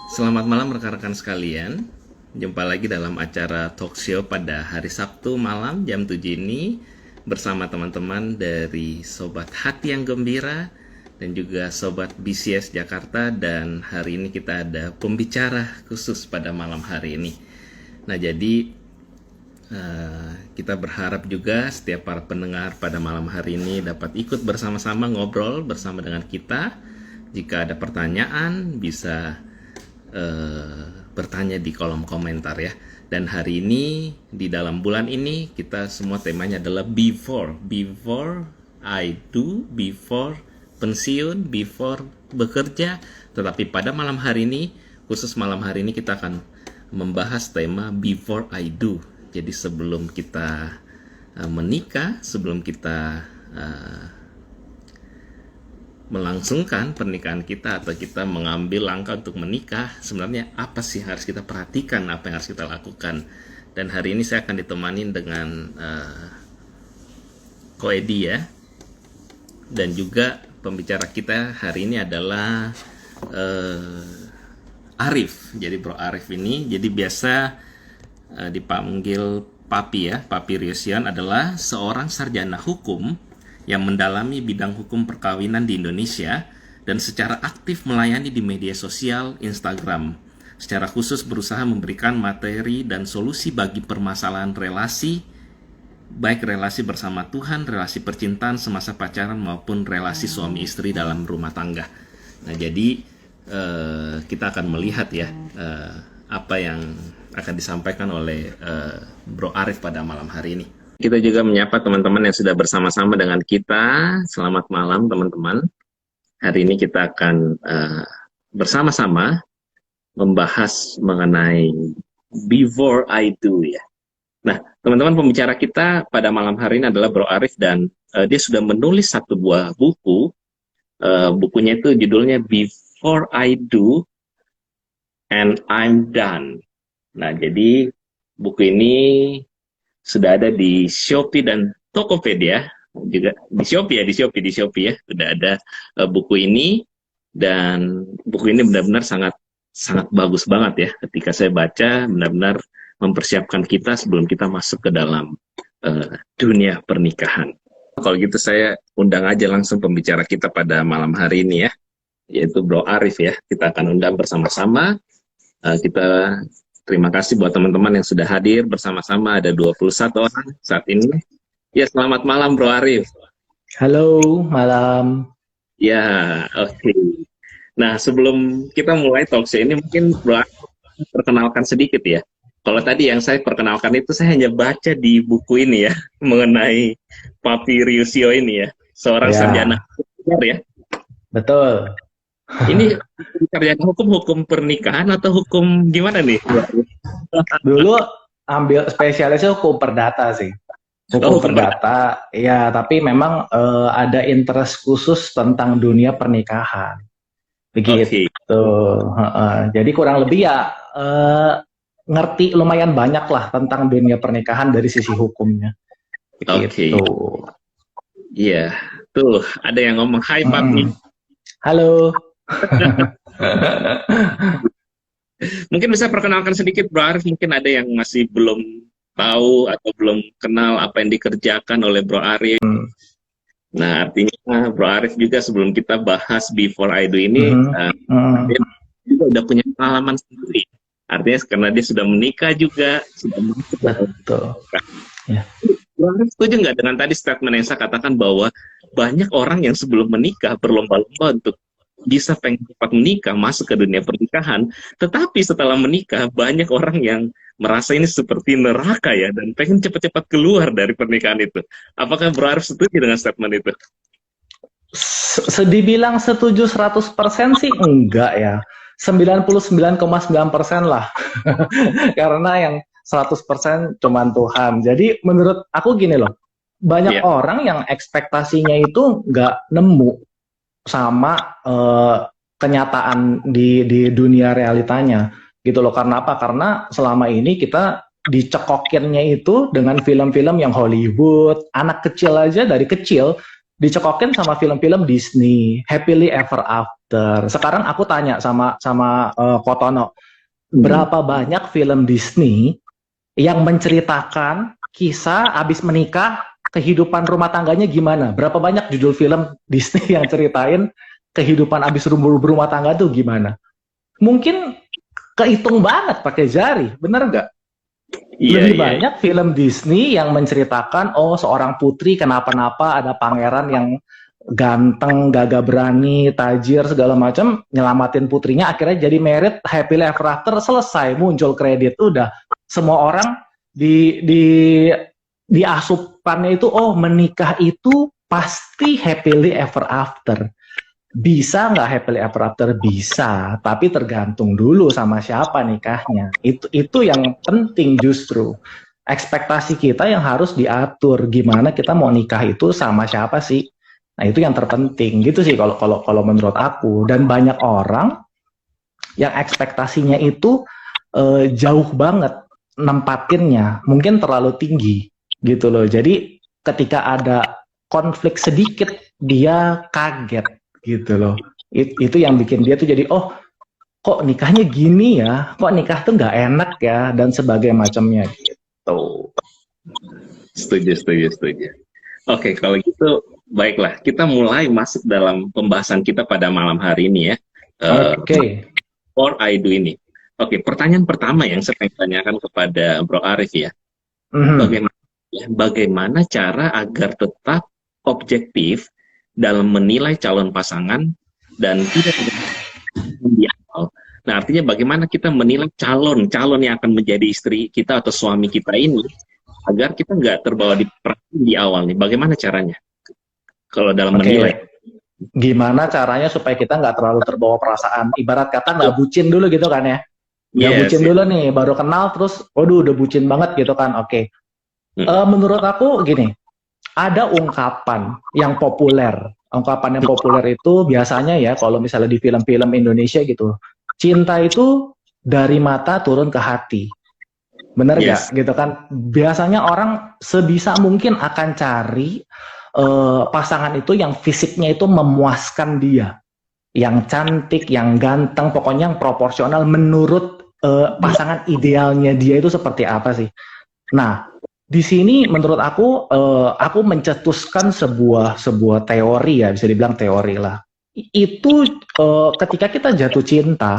Selamat malam rekan-rekan sekalian. Jumpa lagi dalam acara talk show pada hari Sabtu malam jam 7 ini bersama teman-teman dari Sobat Hati yang Gembira dan juga Sobat BCS Jakarta, dan hari ini kita ada pembicara khusus pada malam hari ini. Nah, jadi kita berharap juga setiap para pendengar pada malam hari ini dapat ikut bersama-sama ngobrol bersama dengan kita. Jika ada pertanyaan bisa bertanya di kolom komentar ya. Dan hari ini di dalam bulan ini kita semua temanya adalah before I do, before pensiun, before bekerja. Tetapi pada malam hari ini, khusus malam hari ini kita akan membahas tema before I do. Jadi sebelum kita menikah, sebelum kita melangsungkan pernikahan kita atau kita mengambil langkah untuk menikah, sebenarnya apa sih harus kita perhatikan, apa yang harus kita lakukan. Dan hari ini saya akan ditemani dengan Ko Edi ya, dan juga pembicara kita hari ini adalah Arif. Jadi Bro Arif ini jadi biasa dipanggil Papi ya. Papi Riusion adalah seorang sarjana hukum yang mendalami bidang hukum perkawinan di Indonesia dan secara aktif melayani di media sosial Instagram. Secara khusus berusaha memberikan materi dan solusi bagi permasalahan relasi, baik relasi bersama Tuhan, relasi percintaan semasa pacaran maupun relasi suami istri dalam rumah tangga. Nah, jadi kita akan melihat ya apa yang akan disampaikan oleh Bro Arif pada malam hari ini. Kita juga menyapa teman-teman yang sudah bersama-sama dengan kita. Selamat malam teman-teman. Hari ini kita akan bersama-sama membahas mengenai before I do ya. Nah, teman-teman, pembicara kita pada malam hari ini adalah Bro Arif, dan dia sudah menulis satu buah buku. Bukunya itu judulnya Before I Do and I'm Done. Nah, jadi buku ini sudah ada di Shopee dan Tokopedia, juga di Shopee ya, sudah ada buku ini. Dan buku ini benar-benar sangat bagus banget ya. Ketika saya baca, benar-benar mempersiapkan kita sebelum kita masuk ke dalam dunia pernikahan. Kalau gitu saya undang aja langsung pembicara kita pada malam hari ini ya, yaitu Bro Arif ya. Kita akan undang bersama-sama. Kita terima kasih buat teman-teman yang sudah hadir bersama-sama. Ada 21 orang saat ini. Ya, selamat malam Bro Arif. Halo, malam. Ya, oke. Nah, sebelum kita mulai talk show ini, mungkin Bro Arif perkenalkan sedikit ya. Kalau tadi yang saya perkenalkan itu saya hanya baca di buku ini ya, mengenai Papi Riusio ini ya, seorang sarjana hukum ya. Betul. Ini sarjana hukum pernikahan atau hukum gimana nih? Dulu ambil spesialisnya hukum perdata sih. Hukum perdata, ya, tapi memang ada interest khusus tentang dunia pernikahan. Begitu. Jadi kurang lebih ya ngerti lumayan banyak lah tentang dunia pernikahan dari sisi hukumnya. Begitu. Iya, tuh ada yang ngomong hai Papi. Halo. Mungkin bisa perkenalkan sedikit Bro Arif, mungkin ada yang masih belum tahu atau belum kenal apa yang dikerjakan oleh Bro Arif. Nah, artinya Bro Arif juga sebelum kita bahas Before I Do ini, dia juga udah punya pengalaman sendiri. Artinya karena dia sudah menikah juga, sudah masuk. Betul. Ya. Bro Arif setuju nggak dengan tadi statement yang saya katakan bahwa banyak orang yang sebelum menikah berlomba-lomba untuk bisa pengen cepat menikah, masuk ke dunia pernikahan, tetapi setelah menikah banyak orang yang merasa ini seperti neraka ya, dan pengen cepat-cepat keluar dari pernikahan itu. Apakah Bro Arif setuju dengan statement itu? Dibilang setuju 100% sih enggak ya, 99,9% lah. Karena yang 100% cuman Tuhan. Jadi menurut aku gini loh, banyak orang yang ekspektasinya itu nggak nemu sama kenyataan di dunia realitanya gitu loh. Karena apa? Karena selama ini kita dicekokinnya itu dengan film-film yang Hollywood. Anak kecil aja dari kecil dicekokin sama film-film Disney, Happily Ever After. Sekarang aku tanya sama Kotono, berapa banyak film Disney yang menceritakan kisah abis menikah, kehidupan rumah tangganya gimana? Berapa banyak judul film Disney yang ceritain kehidupan abis rumah tangga tuh gimana? Mungkin kehitung banget pakai jari, bener nggak? Iya, Lebih iya. banyak film Disney yang menceritakan, oh seorang putri kenapa-napa, ada pangeran yang ganteng, gagah berani, tajir, segala macam, nyelamatin putrinya, akhirnya jadi married, happily ever after, selesai, muncul kredit, udah. Semua orang di asupannya itu, oh menikah itu pasti happily ever after. Bisa nggak happily ever after? Bisa, tapi tergantung dulu sama siapa nikahnya. Itu yang penting justru. Ekspektasi kita yang harus diatur. Gimana kita mau nikah itu sama siapa sih? Nah itu yang terpenting gitu sih kalau menurut aku. Dan banyak orang yang ekspektasinya itu jauh banget nempatinnya, mungkin terlalu tinggi gitu loh. Jadi ketika ada konflik sedikit dia kaget gitu loh. Itu yang bikin dia tuh jadi, oh kok nikahnya gini ya, kok nikah tuh nggak enak ya, dan sebagainya macamnya gitu. Setuju, setuju, setuju. Oke, kalau gitu, baiklah. Kita mulai masuk dalam pembahasan kita pada malam hari ini ya. Oke. Or I do ini. Oke, pertanyaan pertama yang saya pengen tanyakan kepada Bro Arif ya. Mhm. Bagaimana cara agar tetap objektif dalam menilai calon pasangan dan tidak di awal. Nah, artinya bagaimana kita menilai calon yang akan menjadi istri kita atau suami kita ini agar kita nggak terbawa di perasaan di awal nih. Bagaimana caranya? Kalau dalam menilai. Oke. Gimana caranya supaya kita nggak terlalu terbawa perasaan? Ibarat kata nggak bucin dulu gitu kan ya? Nggak Yes, bucin yes. dulu nih, baru kenal terus, waduh udah bucin banget gitu kan? Oke. Menurut aku gini, ada ungkapan yang populer. Ungkapan yang populer itu biasanya ya, kalau misalnya di film-film Indonesia gitu, cinta itu dari mata turun ke hati. Bener nggak? Yes. Gitu kan? Biasanya orang sebisa mungkin akan cari pasangan itu yang fisiknya itu memuaskan dia. Yang cantik, yang ganteng, pokoknya yang proporsional menurut pasangan idealnya dia itu seperti apa sih. Nah, di sini menurut aku mencetuskan sebuah teori ya, bisa dibilang teori lah. Itu ketika kita jatuh cinta,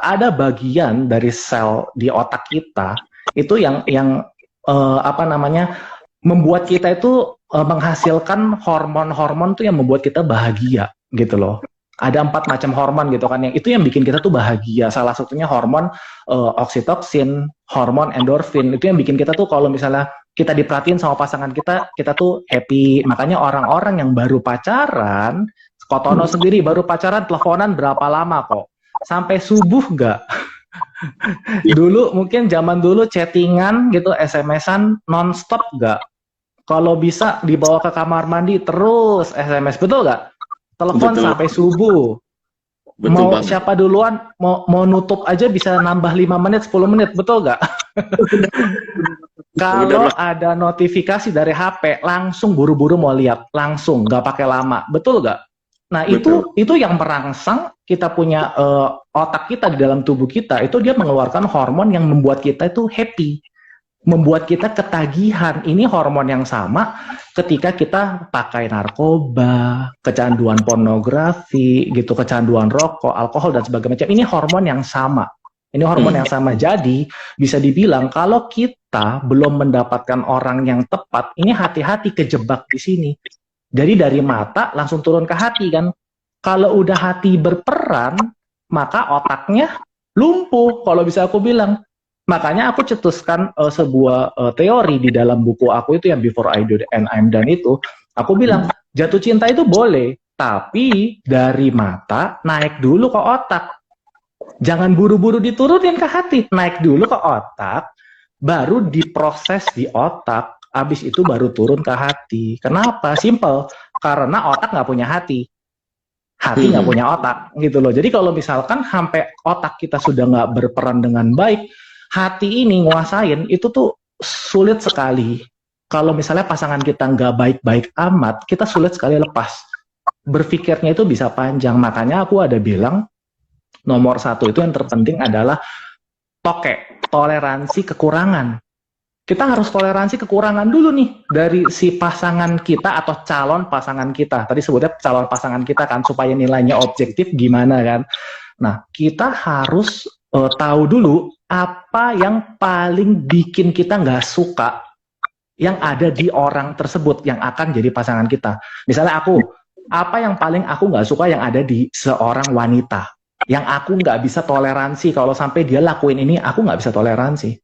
ada bagian dari sel di otak kita itu yang apa namanya membuat kita itu menghasilkan hormon-hormon tuh yang membuat kita bahagia gitu loh. Ada 4 macam hormon gitu kan yang itu yang bikin kita tuh bahagia. Salah satunya hormon oksitoksin, hormon endorfin. Itu yang bikin kita tuh kalau misalnya kita diperhatiin sama pasangan kita tuh happy. Makanya orang-orang yang baru pacaran, Kotono sendiri baru pacaran teleponan berapa lama kok? Sampai subuh nggak? Dulu mungkin zaman dulu chattingan gitu, SMS-an nonstop nggak? Kalau bisa dibawa ke kamar mandi terus SMS, betul nggak? Telepon Betul. sampai subuh. Betul Mau banget. siapa duluan, mau nutup aja bisa nambah 5 menit, 10 menit, betul nggak? Kalau ada notifikasi dari HP, langsung buru-buru mau lihat, langsung, nggak pakai lama, betul nggak? Nah itu yang merangsang kita punya otak kita di dalam tubuh kita, itu dia mengeluarkan hormon yang membuat kita itu happy, membuat kita ketagihan. Ini hormon yang sama ketika kita pakai narkoba, kecanduan pornografi, gitu, kecanduan rokok, alkohol dan sebagainya. Ini hormon yang sama. Ini hormon yang sama. Jadi bisa dibilang kalau kita belum mendapatkan orang yang tepat, ini hati-hati kejebak di sini. Jadi dari mata langsung turun ke hati kan. Kalau udah hati berperan, maka otaknya lumpuh. Kalau bisa aku bilang. Makanya aku cetuskan sebuah teori di dalam buku aku itu yang Before I Do and I'm Done itu. Aku bilang jatuh cinta itu boleh, tapi dari mata naik dulu ke otak. Jangan buru-buru diturunin ke hati, naik dulu ke otak, baru diproses di otak, habis itu baru turun ke hati. Kenapa? Simple, karena otak nggak punya hati. Hati nggak punya otak, gitu loh. Jadi kalau misalkan sampai otak kita sudah nggak berperan dengan baik, hati ini nguasain itu tuh sulit sekali. kalau misalnya pasangan kita nggak baik-baik amat, kita sulit sekali lepas. Berpikirnya itu bisa panjang. Makanya aku ada bilang, nomor satu itu yang terpenting adalah toleransi kekurangan. Kita harus toleransi kekurangan dulu nih dari si pasangan kita atau calon pasangan kita. Tadi sebutnya calon pasangan kita kan, supaya nilainya objektif gimana kan. Nah, kita harus tahu dulu apa yang paling bikin kita nggak suka yang ada di orang tersebut yang akan jadi pasangan kita. Misalnya aku, apa yang paling aku nggak suka yang ada di seorang wanita, yang aku nggak bisa toleransi, kalau sampai dia lakuin ini, aku nggak bisa toleransi.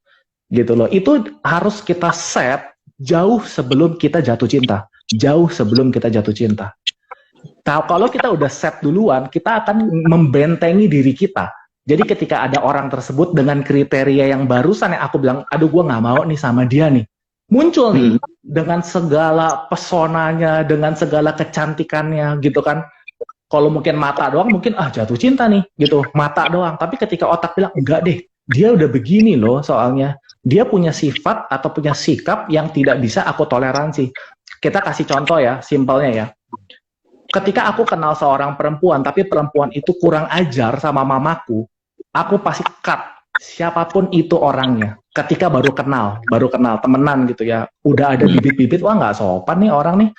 Gitu loh. Itu harus kita set jauh sebelum kita jatuh cinta. Jauh sebelum kita jatuh cinta. Kalau kita udah set duluan, kita akan membentengi diri kita. Jadi ketika ada orang tersebut dengan kriteria yang barusan yang aku bilang, aduh gue nggak mau nih sama dia nih. Muncul nih dengan segala pesonanya, dengan segala kecantikannya gitu kan. Kalau mungkin mata doang, mungkin jatuh cinta nih gitu. Mata doang. Tapi ketika otak bilang, enggak deh, dia udah begini loh soalnya. Dia punya sifat atau punya sikap yang tidak bisa aku toleransi. Kita kasih contoh ya, simpelnya ya. Ketika aku kenal seorang perempuan, tapi perempuan itu kurang ajar sama mamaku, aku pasti cut siapapun itu orangnya. Ketika baru kenal temenan gitu ya, udah ada bibit-bibit, wah nggak sopan nih orang nih.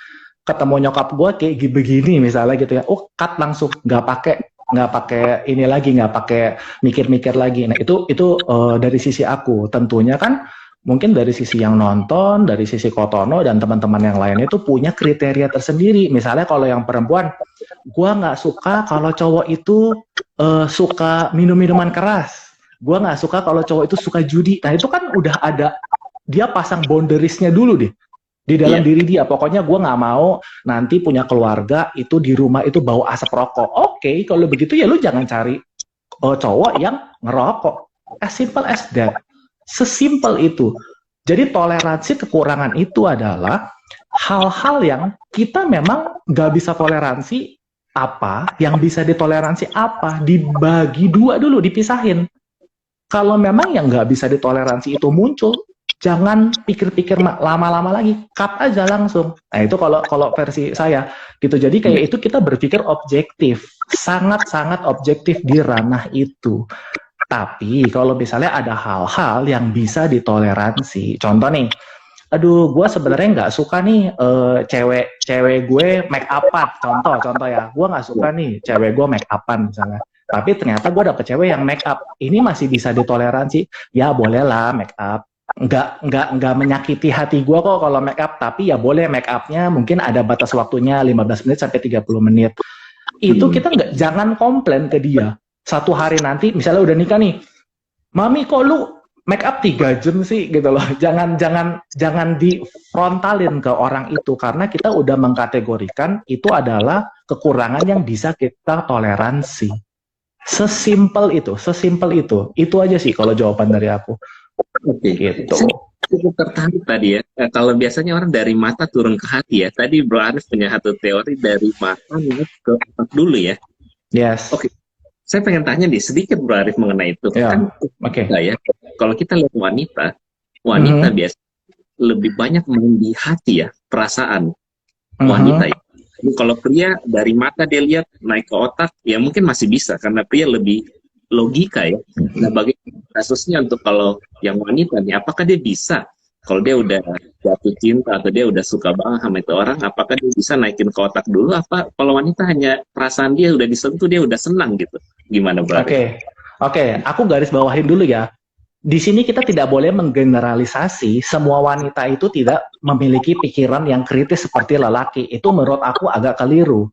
Ketemu nyokap gue kayak begini misalnya gitu ya, cut langsung, nggak pakai ini lagi, nggak pakai mikir-mikir lagi. Nah itu dari sisi aku. Tentunya kan mungkin dari sisi yang nonton, dari sisi Kotono dan teman-teman yang lainnya itu punya kriteria tersendiri. Misalnya kalau yang perempuan, gua nggak suka kalau cowok itu suka minum-minuman keras. Gua nggak suka kalau cowok itu suka judi. Nah itu kan udah ada, dia pasang boundariesnya dulu deh di dalam diri dia. Pokoknya gue nggak mau nanti punya keluarga itu di rumah itu bau asap rokok. Oke, kalau begitu ya lu jangan cari cowok yang ngerokok. As simple as that. Sesimpel itu. Jadi toleransi kekurangan itu adalah hal-hal yang kita memang nggak bisa toleransi apa, yang bisa ditoleransi apa, dibagi dua dulu, dipisahin. Kalau memang yang nggak bisa ditoleransi itu muncul, jangan pikir-pikir lama-lama lagi, cut aja langsung. Nah itu kalau versi saya gitu. Jadi kayak itu kita berpikir objektif, sangat-sangat objektif di ranah itu. Tapi kalau misalnya ada hal-hal yang bisa ditoleransi, contoh nih, aduh gue sebenarnya nggak suka nih cewek gue make upan, contoh ya, gue nggak suka nih cewek gue make upan misalnya. Tapi ternyata gue dapet cewek yang make up, ini masih bisa ditoleransi, ya bolehlah make up. Nggak menyakiti hati gue kok kalau make up, tapi ya boleh make upnya mungkin ada batas waktunya 15 menit sampai 30 menit. Itu kita jangan komplain ke dia. Satu hari nanti misalnya udah nikah nih, mami kok lu make up 3 jam sih gitu loh. Jangan di frontalin ke orang itu, karena kita udah mengkategorikan itu adalah kekurangan yang bisa kita toleransi. Sesimpel itu. Itu aja sih kalau jawaban dari aku. Oke, gitu. saya cukup tertarik tadi ya. Kalau biasanya orang dari mata turun ke hati ya. Tadi Bro Arif punya satu teori dari mata naik ke otak dulu ya. Yes. Oke, saya pengen tanya nih sedikit Bro Arif mengenai itu. Yeah. Kan, ya. Kalau kita lihat wanita biasa lebih banyak main di hati ya, perasaan wanita ya. Kalau pria dari mata dia lihat naik ke otak, ya mungkin masih bisa karena pria lebih logika ya. Nah, bagaimana kasusnya untuk kalau yang wanita nih, apakah dia bisa kalau dia udah jatuh cinta atau dia udah suka banget sama itu orang, apakah dia bisa naikin ke otak dulu? Apa kalau wanita hanya perasaan dia udah disentuh dia udah senang gitu? Gimana Bro? Oke, aku garis bawahin dulu ya. Di sini kita tidak boleh menggeneralisasi semua wanita itu tidak memiliki pikiran yang kritis seperti lelaki. Itu menurut aku agak keliru.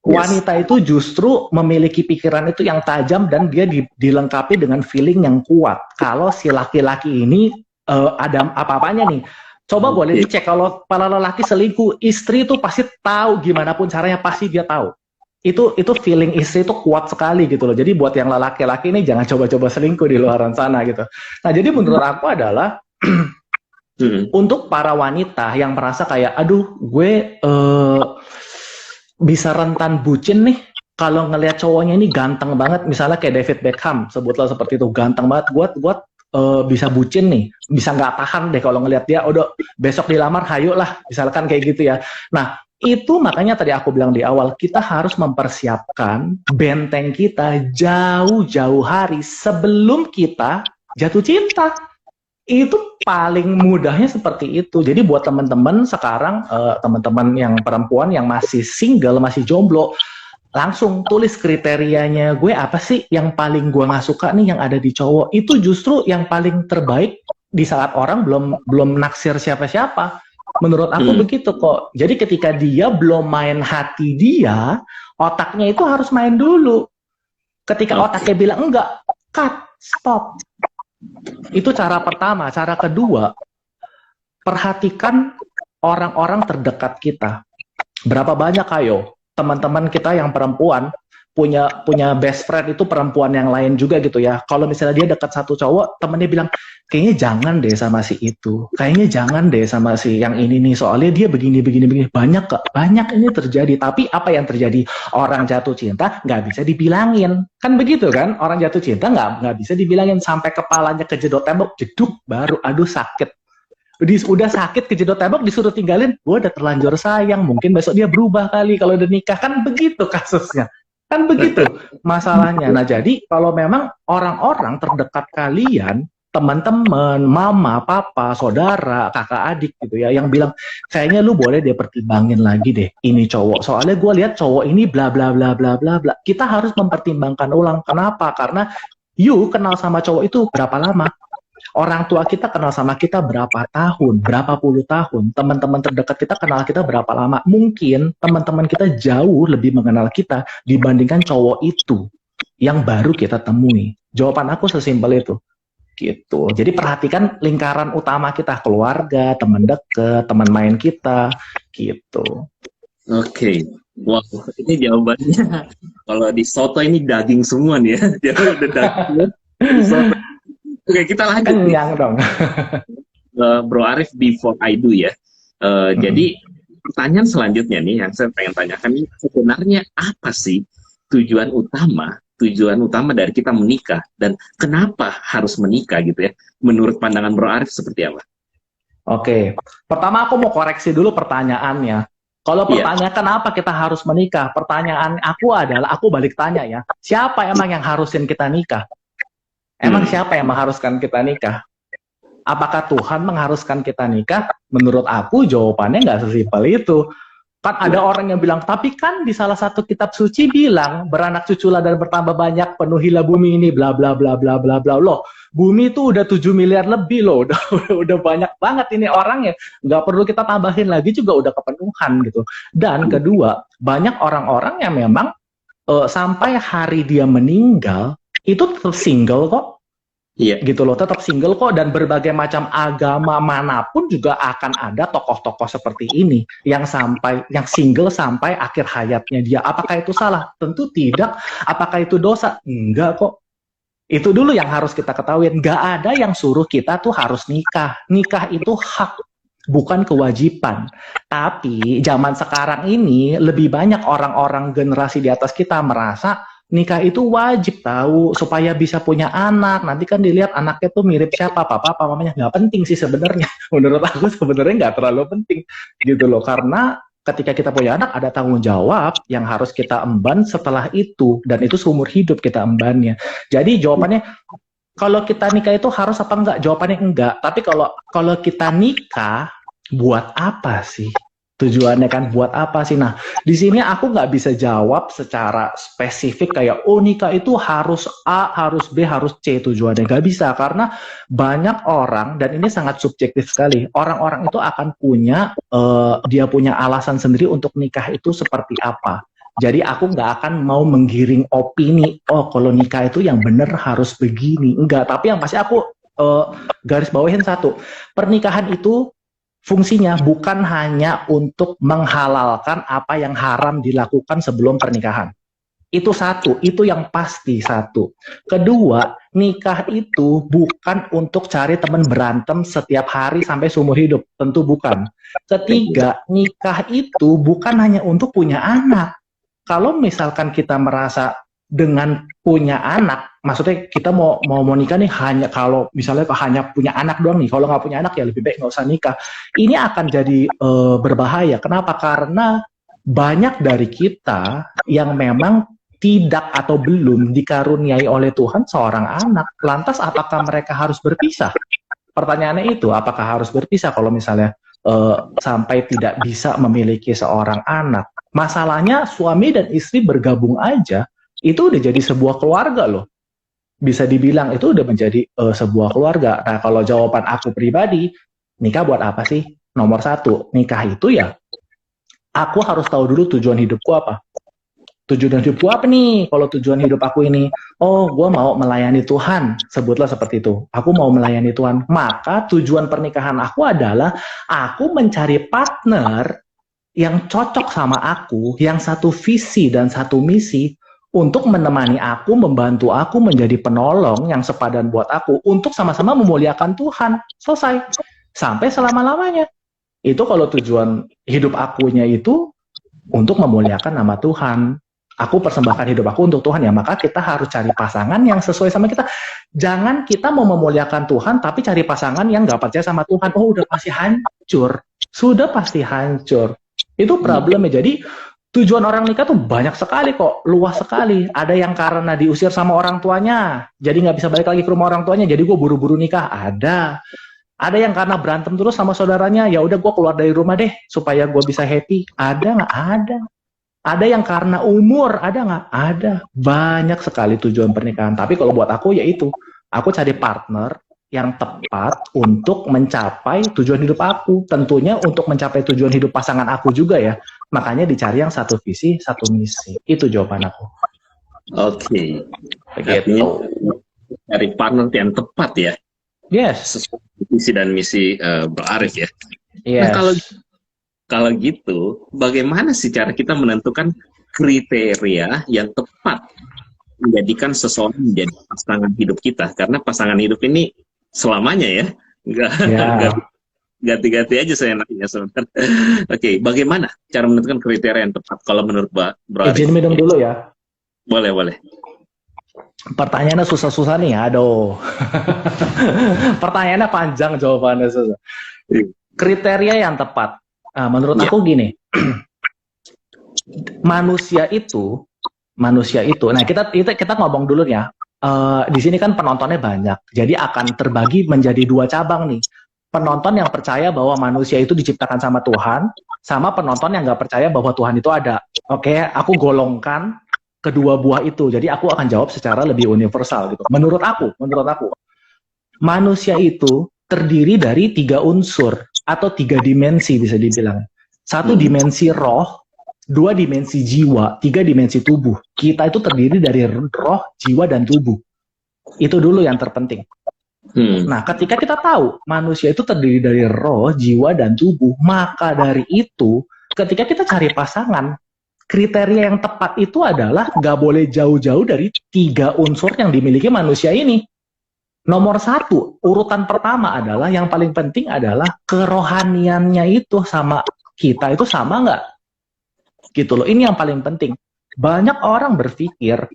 Wanita itu justru memiliki pikiran itu yang tajam dan dia dilengkapi dengan feeling yang kuat. Kalau si laki-laki ini ada apa-apanya nih, coba boleh dicek kalau para lelaki selingkuh, istri itu pasti tahu gimana pun caranya, pasti dia tahu. Itu feeling istri itu kuat sekali gitu loh. Jadi buat yang laki-laki ini jangan coba-coba selingkuh di luaran sana gitu. Nah jadi menurut aku adalah untuk para wanita yang merasa kayak aduh gue bisa rentan bucin nih kalau ngelihat cowoknya ini ganteng banget, misalnya kayak David Beckham, sebutlah seperti itu, ganteng banget, gue bisa bucin nih, bisa nggak tahan deh kalau ngelihat dia udah besok dilamar, hayo lah, misalkan kayak gitu ya. Nah, itu makanya tadi aku bilang di awal, kita harus mempersiapkan benteng kita jauh-jauh hari sebelum kita jatuh cinta. Itu paling mudahnya seperti itu. Jadi buat teman-teman sekarang, teman-teman yang perempuan yang masih single, masih jomblo, langsung tulis kriterianya, gue apa sih yang paling gue nggak suka nih yang ada di cowok. Itu justru yang paling terbaik di saat orang belum naksir siapa-siapa. Menurut aku begitu kok. Jadi ketika dia belum main hati dia, otaknya itu harus main dulu. Ketika otaknya bilang enggak, cut, stop. Itu cara pertama. Cara kedua, perhatikan orang-orang terdekat kita. Berapa banyak ayo teman-teman kita yang perempuan punya best friend itu perempuan yang lain juga gitu ya. Kalau misalnya dia dekat satu cowok, temennya bilang, kayaknya jangan deh sama si itu. Kayaknya jangan deh sama si yang ini nih. Soalnya dia begini. Banyak ini terjadi. Tapi apa yang terjadi? Orang jatuh cinta nggak bisa dibilangin. Kan begitu kan? Orang jatuh cinta nggak bisa dibilangin. Sampai kepalanya kejedot tembok, jeduk, baru aduh sakit. Udah sakit kejedot tembok disuruh tinggalin, gue udah terlanjur sayang, mungkin besok dia berubah kali kalau udah nikah. Kan begitu kasusnya, kan begitu masalahnya. Nah jadi kalau memang orang-orang terdekat kalian, teman-teman, mama, papa, saudara, kakak, adik gitu ya, yang bilang kayaknya lu boleh dia pertimbangin lagi deh ini cowok, soalnya gue lihat cowok ini bla bla bla bla bla bla. Kita harus mempertimbangkan ulang. Kenapa? Karena you kenal sama cowok itu berapa lama? Orang tua kita kenal sama kita berapa tahun, berapa puluh tahun. Teman-teman terdekat kita kenal kita berapa lama. Mungkin teman-teman kita jauh lebih mengenal kita dibandingkan cowok itu yang baru kita temui. Jawaban aku sesimpel itu. Gitu. Jadi perhatikan lingkaran utama kita, keluarga, teman dekat, teman main kita, gitu. Oke. Wow, ini jawabannya kalau di soto ini daging semua nih ya. Dia udah daging. Soto. Oke, kita lanjut. Kenyang dong. Bro Arif, before I do ya. Jadi pertanyaan selanjutnya nih yang saya pengen tanyakan ini, sebenarnya apa sih tujuan utama dari kita menikah dan kenapa harus menikah gitu ya? Menurut pandangan Bro Arif seperti apa? Oke, pertama aku mau koreksi dulu pertanyaannya. Kalau pertanyaan kenapa kita harus menikah, pertanyaan aku adalah, aku balik tanya ya, siapa emang yang harusin kita nikah? Emang siapa yang mengharuskan kita nikah? Apakah Tuhan mengharuskan kita nikah? Menurut aku jawabannya nggak sesimpel itu. Kan ada orang yang bilang, tapi kan di salah satu kitab suci bilang, beranak cuculah dan bertambah banyak, penuhilah bumi ini, bla bla bla bla bla bla. Loh, bumi itu udah 7 miliar lebih loh, udah banyak banget ini orangnya. Nggak perlu kita tambahin lagi juga udah kepenuhan gitu. Dan kedua, banyak orang-orang yang memang sampai hari dia meninggal, itu tetap single kok. Iya, gitu loh, tetap single kok, dan berbagai macam agama manapun juga akan ada tokoh-tokoh seperti ini yang single sampai akhir hayatnya dia. Apakah itu salah? Tentu tidak. Apakah itu dosa? Enggak kok. Itu dulu yang harus kita ketahui. Nggak ada yang suruh kita tuh harus nikah. Nikah itu hak, bukan kewajiban. Tapi zaman sekarang ini lebih banyak orang-orang generasi di atas kita merasa nikah itu wajib tahu supaya bisa punya anak. Nanti kan dilihat anaknya tuh mirip siapa, papa, mamanya. Nggak penting sih sebenarnya. Menurut aku sebenarnya nggak terlalu penting gitu loh. Karena ketika kita punya anak ada tanggung jawab yang harus kita emban setelah itu, dan itu seumur hidup kita embannya. Jadi jawabannya, kalau kita nikah itu harus apa enggak? Jawabannya enggak. Tapi kalau kita nikah, buat apa sih? Tujuannya kan buat apa sih? Nah, di sini aku nggak bisa jawab secara spesifik kayak, oh nikah itu harus A, harus B, harus C tujuannya. Nggak bisa, karena banyak orang, dan ini sangat subjektif sekali, orang-orang itu akan punya, dia punya alasan sendiri untuk nikah itu seperti apa. Jadi aku nggak akan mau menggiring opini, oh kalau nikah itu yang bener harus begini. Enggak, tapi yang pasti aku garis bawahin satu, pernikahan itu fungsinya bukan hanya untuk menghalalkan apa yang haram dilakukan sebelum pernikahan. Itu satu, itu yang pasti satu. Kedua, nikah itu bukan untuk cari teman berantem setiap hari sampai seumur hidup, tentu bukan. Ketiga, nikah itu bukan hanya untuk punya anak. Kalau misalkan kita merasa dengan punya anak, maksudnya kita mau nikah nih hanya kalau misalnya hanya punya anak doang nih, kalau nggak punya anak ya lebih baik nggak usah nikah. Ini akan jadi berbahaya. Kenapa? Karena banyak dari kita yang memang tidak atau belum dikaruniai oleh Tuhan seorang anak. Lantas apakah mereka harus berpisah? Pertanyaannya itu, apakah harus berpisah kalau misalnya sampai tidak bisa memiliki seorang anak? Masalahnya suami dan istri bergabung aja itu udah jadi sebuah keluarga loh. Bisa dibilang itu udah menjadi sebuah keluarga. Nah, kalau jawaban aku pribadi, nikah buat apa sih? Nomor satu, nikah itu ya, aku harus tahu dulu tujuan hidupku apa. Tujuan hidupku apa nih? Kalau tujuan hidup aku ini, oh, gue mau melayani Tuhan, sebutlah seperti itu. Aku mau melayani Tuhan. Maka tujuan pernikahan aku adalah aku mencari partner yang cocok sama aku, yang satu visi dan satu misi, untuk menemani aku, membantu aku menjadi penolong yang sepadan buat aku, untuk sama-sama memuliakan Tuhan. Selesai. Sampai selama-lamanya. Itu kalau tujuan hidup akunya itu untuk memuliakan nama Tuhan. Aku persembahkan hidup aku untuk Tuhan ya, maka kita harus cari pasangan yang sesuai sama kita. Jangan kita mau memuliakan Tuhan, tapi cari pasangan yang gak percaya sama Tuhan. Oh, udah pasti hancur. Sudah pasti hancur. Itu problemnya. Jadi tujuan orang nikah tuh banyak sekali kok, luas sekali. Ada yang karena diusir sama orang tuanya, jadi nggak bisa balik lagi ke rumah orang tuanya, jadi gue buru-buru nikah. Ada yang karena berantem terus sama saudaranya, ya udah gue keluar dari rumah deh supaya gue bisa happy. Ada nggak? Ada yang karena umur, ada nggak? Ada. Banyak sekali tujuan pernikahan. Tapi kalau buat aku ya itu, aku cari partner yang tepat untuk mencapai tujuan hidup aku. Tentunya untuk mencapai tujuan hidup pasangan aku juga ya. Makanya dicari yang satu visi, satu misi. Itu jawaban aku. Oke. Begitu. Cari partner yang tepat ya. Yes. Sesuai visi dan misi Bro Arif ya. Yes. Nah, kalau gitu, bagaimana sih cara kita menentukan kriteria yang tepat menjadikan seseorang menjadi pasangan hidup kita? Karena pasangan hidup ini selamanya ya, nggak ganti-ganti aja saya nanya sebentar. Oke, bagaimana cara menentukan kriteria yang tepat kalau menurut Bro Arif? Izin minum dulu ya. Boleh. Pertanyaannya susah-susah nih, aduh. Pertanyaannya panjang, jawabannya susah. Kriteria yang tepat. Nah, menurut aku gini, manusia itu. Nah kita ngomong dulu ya. Di sini kan penontonnya banyak, jadi akan terbagi menjadi dua cabang nih. Penonton yang percaya bahwa manusia itu diciptakan sama Tuhan, sama penonton yang nggak percaya bahwa Tuhan itu ada. Oke, aku golongkan kedua buah itu. Jadi aku akan jawab secara lebih universal gitu. Menurut aku, manusia itu terdiri dari 3 unsur atau 3 dimensi bisa dibilang. 1 dimensi roh, 2 dimensi jiwa, 3 dimensi tubuh. Kita itu terdiri dari roh, jiwa, dan tubuh. Itu dulu yang terpenting. Nah, ketika kita tahu manusia itu terdiri dari roh, jiwa, dan tubuh, maka dari itu, ketika kita cari pasangan, kriteria yang tepat itu adalah nggak boleh jauh-jauh dari 3 unsur yang dimiliki manusia ini. Nomor 1, urutan pertama adalah, yang paling penting adalah kerohaniannya itu sama kita itu sama nggak? Gitu loh, ini yang paling penting. Banyak orang berpikir,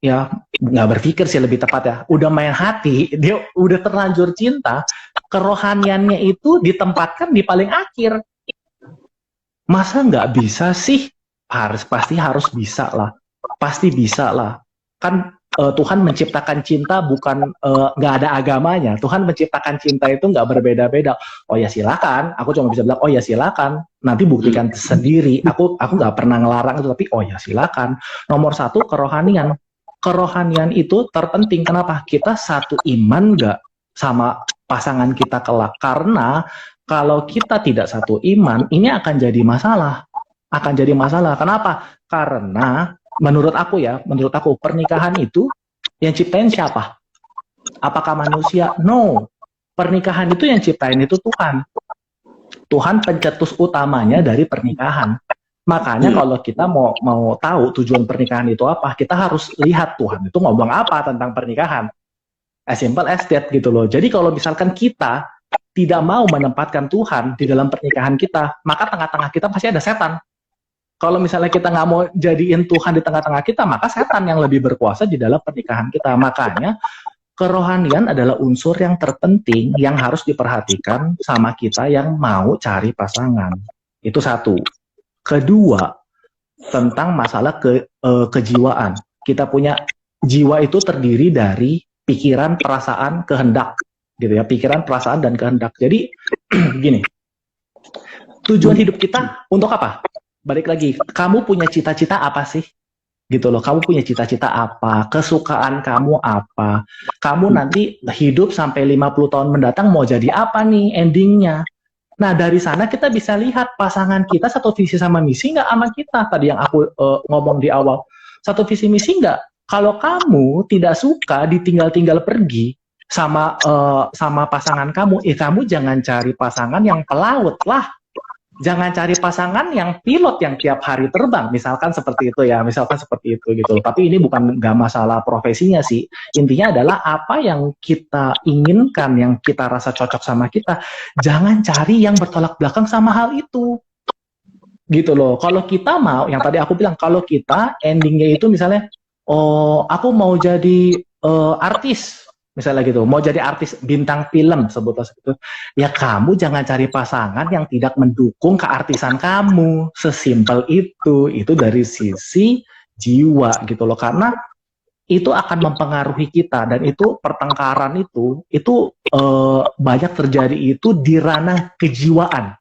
ya nggak berpikir sih lebih tepat ya, udah main hati, dia udah terlanjur cinta, kerohaniannya itu ditempatkan di paling akhir. Masa nggak bisa sih? Pasti harus bisa lah, pasti bisa lah. Kan Tuhan menciptakan cinta bukan nggak ada agamanya. Tuhan menciptakan cinta itu nggak berbeda-beda. Oh ya silakan, aku cuma bisa bilang oh ya silakan. Nanti buktikan sendiri. Aku nggak pernah ngelarang itu, tapi oh ya silakan. Nomor 1 kerohanian. Kerohanian itu terpenting. Kenapa? Kita satu iman nggak sama pasangan kita kelak? Karena kalau kita tidak satu iman, ini akan jadi masalah. Kenapa? Karena menurut aku pernikahan itu yang ciptain siapa? Apakah manusia? No. Pernikahan itu yang ciptain itu Tuhan. Tuhan pencetus utamanya dari pernikahan. Makanya kalau kita mau tahu tujuan pernikahan itu apa, kita harus lihat Tuhan itu ngomong apa tentang pernikahan. As simple as that gitu loh. Jadi kalau misalkan kita tidak mau menempatkan Tuhan di dalam pernikahan kita, maka tengah-tengah kita pasti ada setan. Kalau misalnya kita nggak mau jadiin Tuhan di tengah-tengah kita, maka setan yang lebih berkuasa di dalam pernikahan kita. Makanya kerohanian adalah unsur yang terpenting yang harus diperhatikan sama kita yang mau cari pasangan. Itu satu. Kedua, tentang masalah kejiwaan. Kita punya jiwa itu terdiri dari pikiran, perasaan, kehendak, gitu ya. Pikiran, perasaan, dan kehendak. Jadi gini, tujuan hidup kita untuk apa? Balik lagi, kamu punya cita-cita apa sih? Gitu loh, kamu punya cita-cita apa? Kesukaan kamu apa? Kamu nanti hidup sampai 50 tahun mendatang mau jadi apa nih endingnya? Nah, dari sana kita bisa lihat pasangan kita satu visi sama misi nggak sama kita. Tadi yang aku ngomong di awal, satu visi misi nggak? Kalau kamu tidak suka ditinggal-tinggal pergi sama pasangan kamu, kamu jangan cari pasangan yang pelaut lah. Jangan cari pasangan yang pilot yang tiap hari terbang, misalkan seperti itu ya, misalkan seperti itu gitu. Tapi ini bukan nggak masalah profesinya sih. Intinya adalah apa yang kita inginkan, yang kita rasa cocok sama kita. Jangan cari yang bertolak belakang sama hal itu. Gitu loh. Kalau kita mau, yang tadi aku bilang, kalau kita endingnya itu misalnya, oh aku mau jadi artis. Misalnya gitu, mau jadi artis bintang film sebutlah seperti itu, ya kamu jangan cari pasangan yang tidak mendukung keartisan kamu, sesimpel itu dari sisi jiwa gitu loh, karena itu akan mempengaruhi kita dan itu pertengkaran itu banyak terjadi itu di ranah kejiwaan,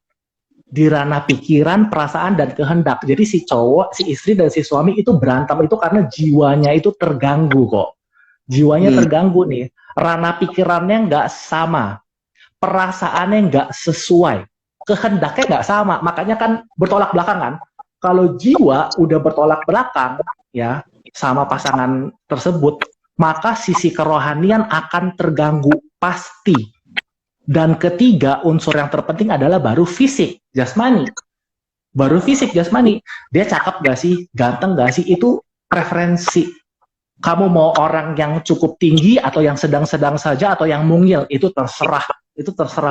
di ranah pikiran, perasaan dan kehendak. Jadi si cowok, si istri dan si suami itu berantem itu karena jiwanya itu terganggu kok. Jiwanya terganggu nih, ranah pikirannya nggak sama, perasaannya nggak sesuai, kehendaknya nggak sama, makanya kan bertolak belakang kan. Kalau jiwa udah bertolak belakang ya sama pasangan tersebut, maka sisi kerohanian akan terganggu pasti. Dan ketiga, unsur yang terpenting adalah baru fisik, jasmani. Baru fisik, jasmani. Dia cakep gak sih, ganteng gak sih, itu preferensi. Kamu mau orang yang cukup tinggi atau yang sedang-sedang saja atau yang mungil, itu terserah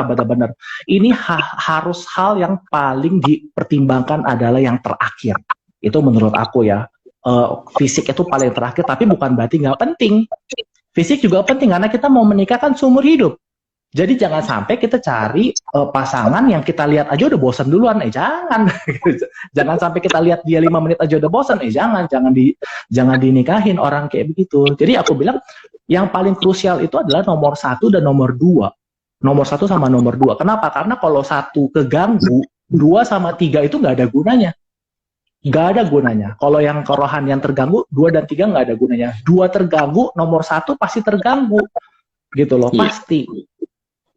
benar-benar. Ini harus hal yang paling dipertimbangkan adalah yang terakhir. Itu menurut aku ya. Fisik itu paling terakhir, tapi bukan berarti nggak penting. Fisik juga penting karena kita mau menikah kan seumur hidup. Jadi jangan sampai kita cari pasangan yang kita lihat aja udah bosan duluan, jangan. Jangan sampai kita lihat dia 5 menit aja udah bosan, jangan dinikahin orang kayak begitu. Jadi aku bilang yang paling krusial itu adalah nomor 1 dan nomor 2. Nomor 1 sama nomor 2. Kenapa? Karena kalau 1 keganggu, 2 sama 3 itu nggak ada gunanya. Nggak ada gunanya. Kalau yang kerohanian terganggu, 2 dan 3 nggak ada gunanya. 2 terganggu, nomor 1 pasti terganggu. Gitu loh, pasti.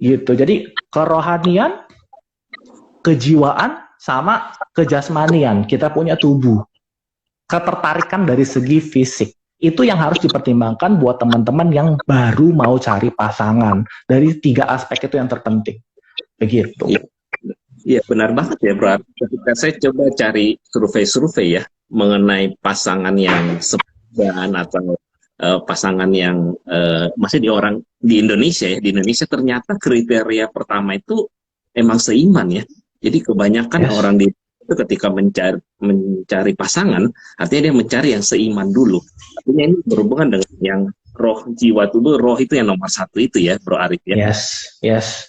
Gitu. Jadi kerohanian, kejiwaan, sama kejasmanian. Kita punya tubuh. Ketertarikan dari segi fisik. Itu yang harus dipertimbangkan buat teman-teman yang baru mau cari pasangan. Dari 3 aspek itu yang terpenting. Begitu. Iya, benar banget ya, Bro. Ketika saya coba cari survei-survei ya, mengenai pasangan yang sepadan atau pasangan yang masih di Indonesia ya, di Indonesia ternyata kriteria pertama itu emang seiman ya. Jadi kebanyakan orang itu ketika mencari pasangan, artinya dia mencari yang seiman dulu. Artinya ini berhubungan dengan yang roh, jiwa, tubuh, roh itu yang nomor 1 itu ya, Bro Arif ya. Yes.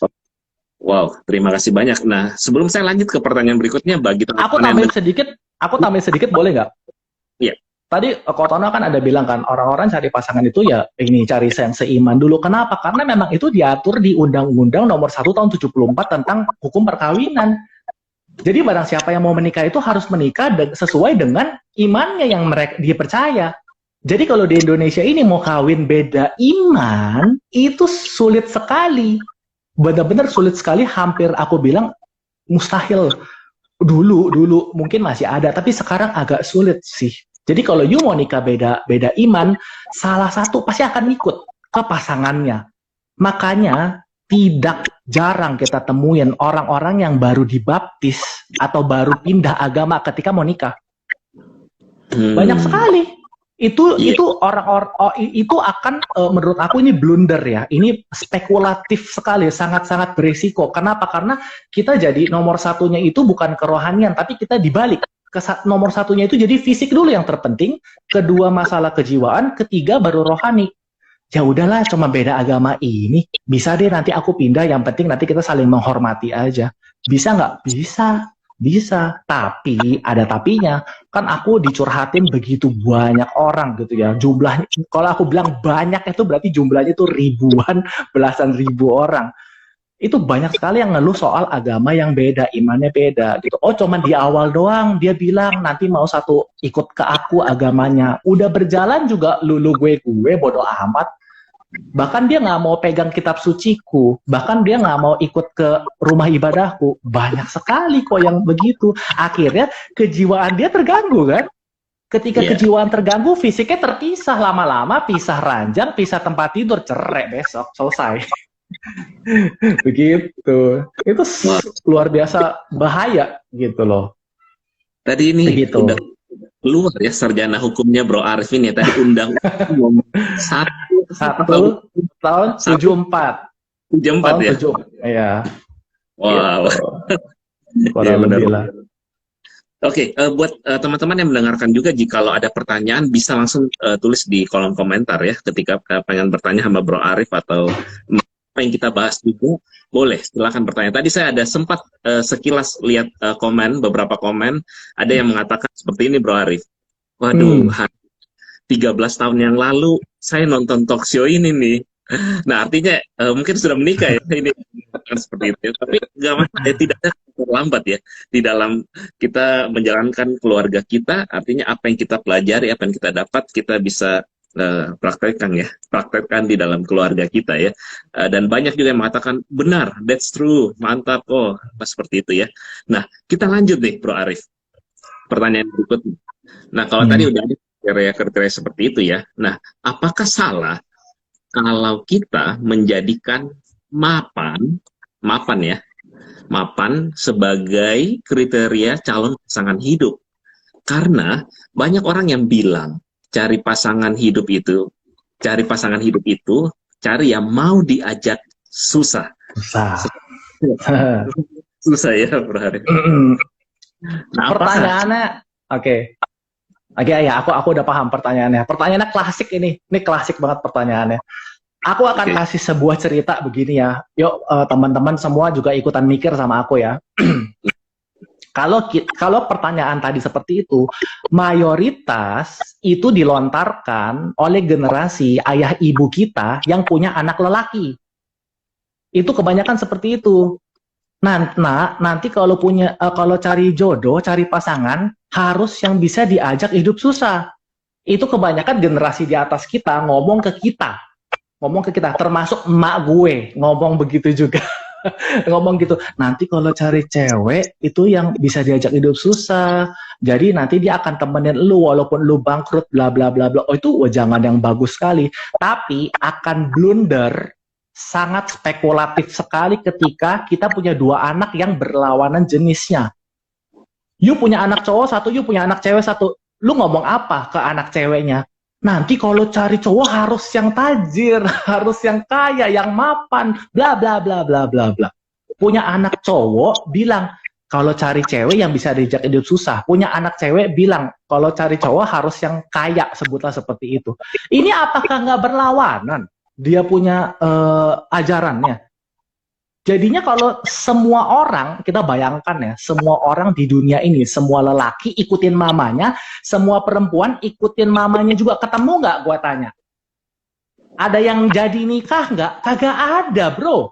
Wow, terima kasih banyak. Nah, sebelum saya lanjut ke pertanyaan berikutnya, bagi teman-teman aku tambahin sedikit boleh nggak? Iya. Tadi Kotono kan ada bilang kan, orang-orang cari pasangan itu ya ini cari yang seiman dulu. Kenapa? Karena memang itu diatur di Undang-Undang Nomor 1 Tahun 74 tentang hukum perkawinan. Jadi barang siapa yang mau menikah itu harus menikah sesuai dengan imannya yang mereka dia percaya. Jadi kalau di Indonesia ini mau kawin beda iman, itu sulit sekali. Benar-benar sulit sekali, hampir aku bilang mustahil. Dulu mungkin masih ada, tapi sekarang agak sulit sih. Jadi kalau you mau nikah beda iman, salah satu pasti akan ikut ke pasangannya. Makanya tidak jarang kita temuin orang-orang yang baru dibaptis atau baru pindah agama ketika mau nikah. Banyak sekali. Itu akan menurut aku ini blunder ya. Ini spekulatif sekali, sangat-sangat berisiko. Kenapa? Karena kita jadi nomor 1-nya itu bukan kerohanian, tapi kita dibalik. nomor satunya itu jadi fisik dulu yang terpenting, kedua masalah kejiwaan, ketiga baru rohani. Ya udahlah, cuma beda agama ini, bisa deh nanti aku pindah, yang penting nanti kita saling menghormati aja. Bisa nggak? Bisa, bisa. Tapi ada tapinya, kan aku dicurhatin begitu banyak orang gitu ya. Jumlahnya, kalau aku bilang banyak itu berarti jumlahnya itu ribuan, belasan ribu orang. Itu banyak sekali yang ngeluh soal agama yang beda, imannya beda gitu. Oh, cuman di awal doang dia bilang nanti mau satu ikut ke aku agamanya. Udah berjalan juga lulu gue bodo amat. Bahkan dia nggak mau pegang kitab suciku, bahkan dia nggak mau ikut ke rumah ibadahku. Banyak sekali kok yang begitu. Akhirnya kejiwaan dia terganggu kan? Ketika kejiwaan terganggu, fisiknya terpisah lama-lama, pisah ranjang, pisah tempat tidur, cerai besok, selesai. Begitu. Itu luar biasa bahaya gitu loh. Tadi ini begitu. Udah keluar ya sarjana hukumnya Bro Arif ini ya. Tadi undang-undang satu tahun 74. 74 ya? Iya. Wow. Gitu. Kurang lebih lah. Oke, buat teman-teman yang mendengarkan juga, jika ada pertanyaan bisa langsung tulis di kolom komentar ya, ketika pengen bertanya sama Bro Arif atau apa yang kita bahas juga, boleh silakan bertanya. Tadi saya ada sempat sekilas lihat beberapa komen, ada yang mengatakan seperti ini Bro Arif. Waduh, 13 tahun yang lalu saya nonton talk show ini nih. Nah, artinya mungkin sudah menikah ya, ini seperti itu. Tapi nggak masalah, tidak ada terlambat ya di dalam kita menjalankan keluarga kita. Artinya apa yang kita pelajari, apa yang kita dapat, kita bisa praktekkan di dalam keluarga kita ya. Dan banyak juga yang mengatakan benar, that's true, mantap, seperti itu ya. Nah, kita lanjut nih Bro Arif, pertanyaan berikutnya. Nah, kalau tadi udah ada kriteria seperti itu ya, nah apakah salah kalau kita menjadikan mapan sebagai kriteria calon pasangan hidup? Karena banyak orang yang bilang cari pasangan hidup itu cari yang mau diajak susah ya Bro Arif. Nah, pertanyaannya oke ya, aku udah paham pertanyaannya. Pertanyaannya klasik ini klasik banget pertanyaannya. Aku akan kasih sebuah cerita begini ya. Yuk teman-teman semua juga ikutan mikir sama aku ya. Kalau pertanyaan tadi seperti itu, mayoritas itu dilontarkan oleh generasi ayah ibu kita yang punya anak lelaki. Itu kebanyakan seperti itu. Nanti kalau cari jodoh, cari pasangan, harus yang bisa diajak hidup susah. Itu kebanyakan generasi di atas kita ngomong ke kita, termasuk emak gue ngomong begitu juga. Ngomong gitu, nanti kalau cari cewek itu yang bisa diajak hidup susah, jadi nanti dia akan temenin lu walaupun lu bangkrut bla bla bla bla. Itu jangan yang bagus sekali, tapi akan blunder, sangat spekulatif sekali ketika kita punya dua anak yang berlawanan jenisnya. You punya anak cowok satu, you punya anak cewek satu, lu ngomong apa ke anak ceweknya? Nanti kalau cari cowok harus yang tajir, harus yang kaya, yang mapan, bla bla bla bla bla bla. Punya anak cowok bilang kalau cari cewek yang bisa diajak hidup susah. Punya anak cewek bilang kalau cari cowok harus yang kaya, sebutlah seperti itu. Ini apakah nggak berlawanan? Dia punya ajarannya. Jadinya kalau semua orang, kita bayangkan ya, semua orang di dunia ini, semua lelaki ikutin mamanya, semua perempuan ikutin mamanya juga, ketemu nggak gua tanya? Ada yang jadi nikah nggak? Kagak ada bro.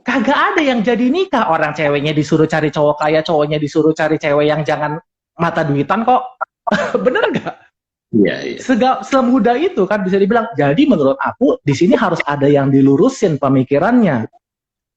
Kagak ada yang jadi nikah. Orang ceweknya disuruh cari cowok kaya, cowoknya disuruh cari cewek yang jangan mata duitan kok. Bener nggak? Iya. Semudah itu kan bisa dibilang. Jadi menurut aku, di sini harus ada yang dilurusin pemikirannya.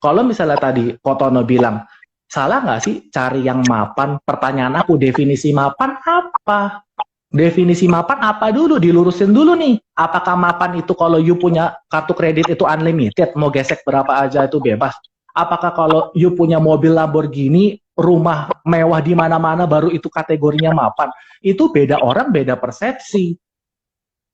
Kalau misalnya tadi Kotono bilang, salah nggak sih cari yang mapan? Pertanyaan aku, definisi mapan apa? Definisi mapan apa dulu? Dilurusin dulu nih. Apakah mapan itu kalau you punya kartu kredit itu unlimited, mau gesek berapa aja itu bebas? Apakah kalau you punya mobil Lamborghini, rumah mewah di mana-mana baru itu kategorinya mapan? Itu beda orang, beda persepsi.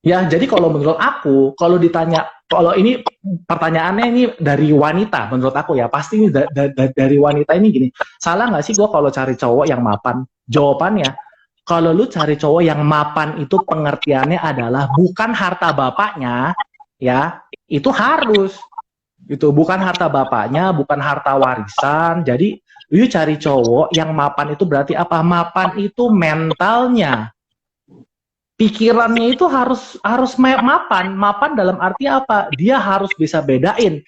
Ya, jadi kalau menurut aku, kalau ditanya Kalau ini pertanyaannya ini dari wanita, menurut aku ya, pasti ini dari wanita ini gini, salah nggak sih gue kalau cari cowok yang mapan? Jawabannya, kalau lu cari cowok yang mapan itu pengertiannya adalah bukan harta bapaknya, ya, itu harus. Itu bukan harta bapaknya, bukan harta warisan. Jadi, lu cari cowok yang mapan itu berarti apa? Mapan itu mentalnya, pikirannya itu harus mapan dalam arti apa? Dia harus bisa bedain.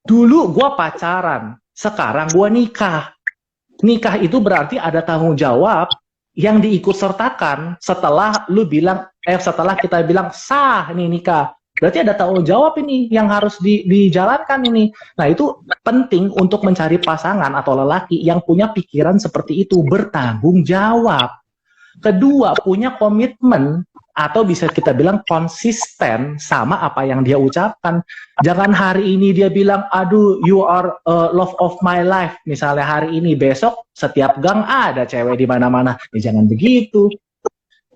Dulu gue pacaran, sekarang gue nikah. Nikah itu berarti ada tanggung jawab yang diikut sertakan setelah setelah kita bilang sah nih nikah. Berarti ada tanggung jawab ini yang harus dijalankan ini. Nah, itu penting untuk mencari pasangan atau lelaki yang punya pikiran seperti itu, bertanggung jawab. Kedua, punya komitmen atau bisa kita bilang konsisten sama apa yang dia ucapkan. Jangan hari ini dia bilang, aduh, you are love of my life. Misalnya hari ini, besok setiap gang ada cewek di mana-mana. Ya, jangan begitu.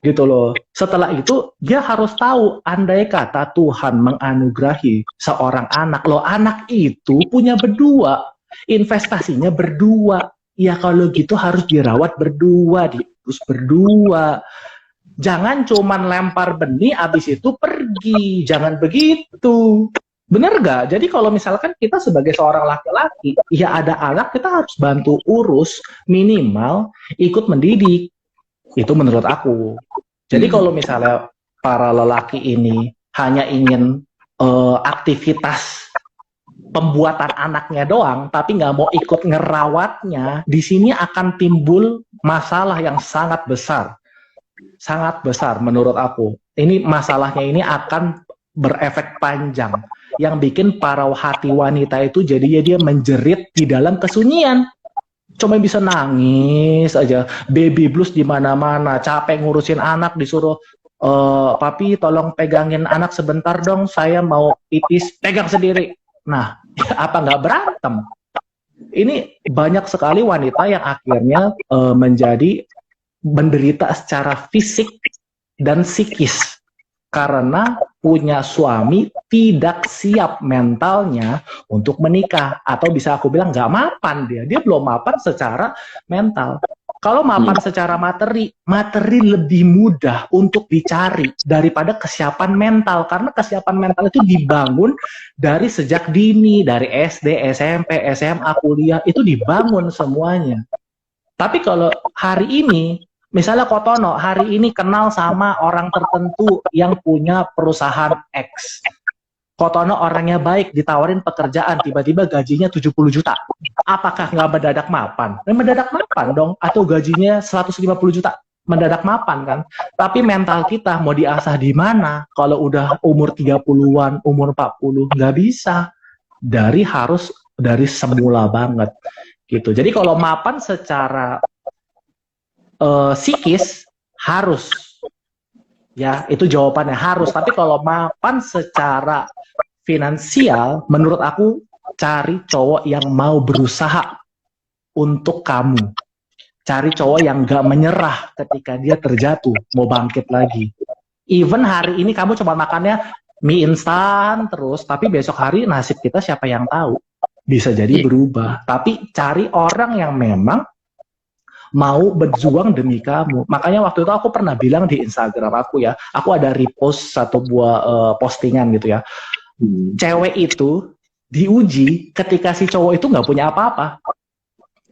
Gitu loh. Setelah itu, dia harus tahu, andai kata Tuhan menganugerahi seorang anak. Loh, anak itu punya berdua. Investasinya berdua. Ya kalau gitu harus dirawat berdua, diurus berdua. Jangan cuman lempar benih abis itu pergi. Jangan begitu. Bener gak? Jadi kalau misalkan kita sebagai seorang laki-laki, ya ada anak kita harus bantu urus, minimal ikut mendidik. Itu menurut aku. Jadi kalau misalnya para lelaki ini hanya ingin aktivitas pembuatan anaknya doang, tapi nggak mau ikut ngerawatnya, di sini akan timbul masalah yang sangat besar menurut aku. Ini masalahnya ini akan berefek panjang, yang bikin para hati wanita itu jadinya dia menjerit di dalam kesunyian. Cuma bisa nangis aja, baby blues di mana-mana, capek ngurusin anak, disuruh papi tolong pegangin anak sebentar dong, saya mau pipis, pegang sendiri. Nah, apa nggak berantem? Ini banyak sekali wanita yang akhirnya menjadi menderita secara fisik dan psikis karena punya suami tidak siap mentalnya untuk menikah, atau bisa aku bilang nggak mapan, dia belum mapan secara mental. Kalau mapan secara materi lebih mudah untuk dicari daripada kesiapan mental, karena kesiapan mental itu dibangun dari sejak dini, dari SD, SMP, SMA, kuliah, itu dibangun semuanya. Tapi kalau hari ini, misalnya Kotono hari ini kenal sama orang tertentu yang punya perusahaan X. Kotono orangnya baik, ditawarin pekerjaan, tiba-tiba gajinya 70 juta. Apakah nggak mendadak mapan? Mendadak mapan dong, atau gajinya 150 juta. Mendadak mapan kan? Tapi mental kita mau diasah di mana? Kalau udah umur 30-an, umur 40, nggak bisa. Harus dari semula banget. Gitu. Jadi kalau mapan secara psikis harus, ya itu jawabannya harus. Tapi kalau mapan secara finansial, menurut aku cari cowok yang mau berusaha untuk kamu. Cari cowok yang gak menyerah ketika dia terjatuh, mau bangkit lagi. Even hari ini kamu cuma makannya mie instan terus, tapi besok hari nasib kita siapa yang tahu. Bisa jadi berubah. Tapi cari orang yang memang mau berjuang demi kamu. Makanya waktu itu aku pernah bilang di Instagram aku ya, aku ada repost satu buah postingan gitu ya. Cewek itu diuji ketika si cowok itu nggak punya apa-apa.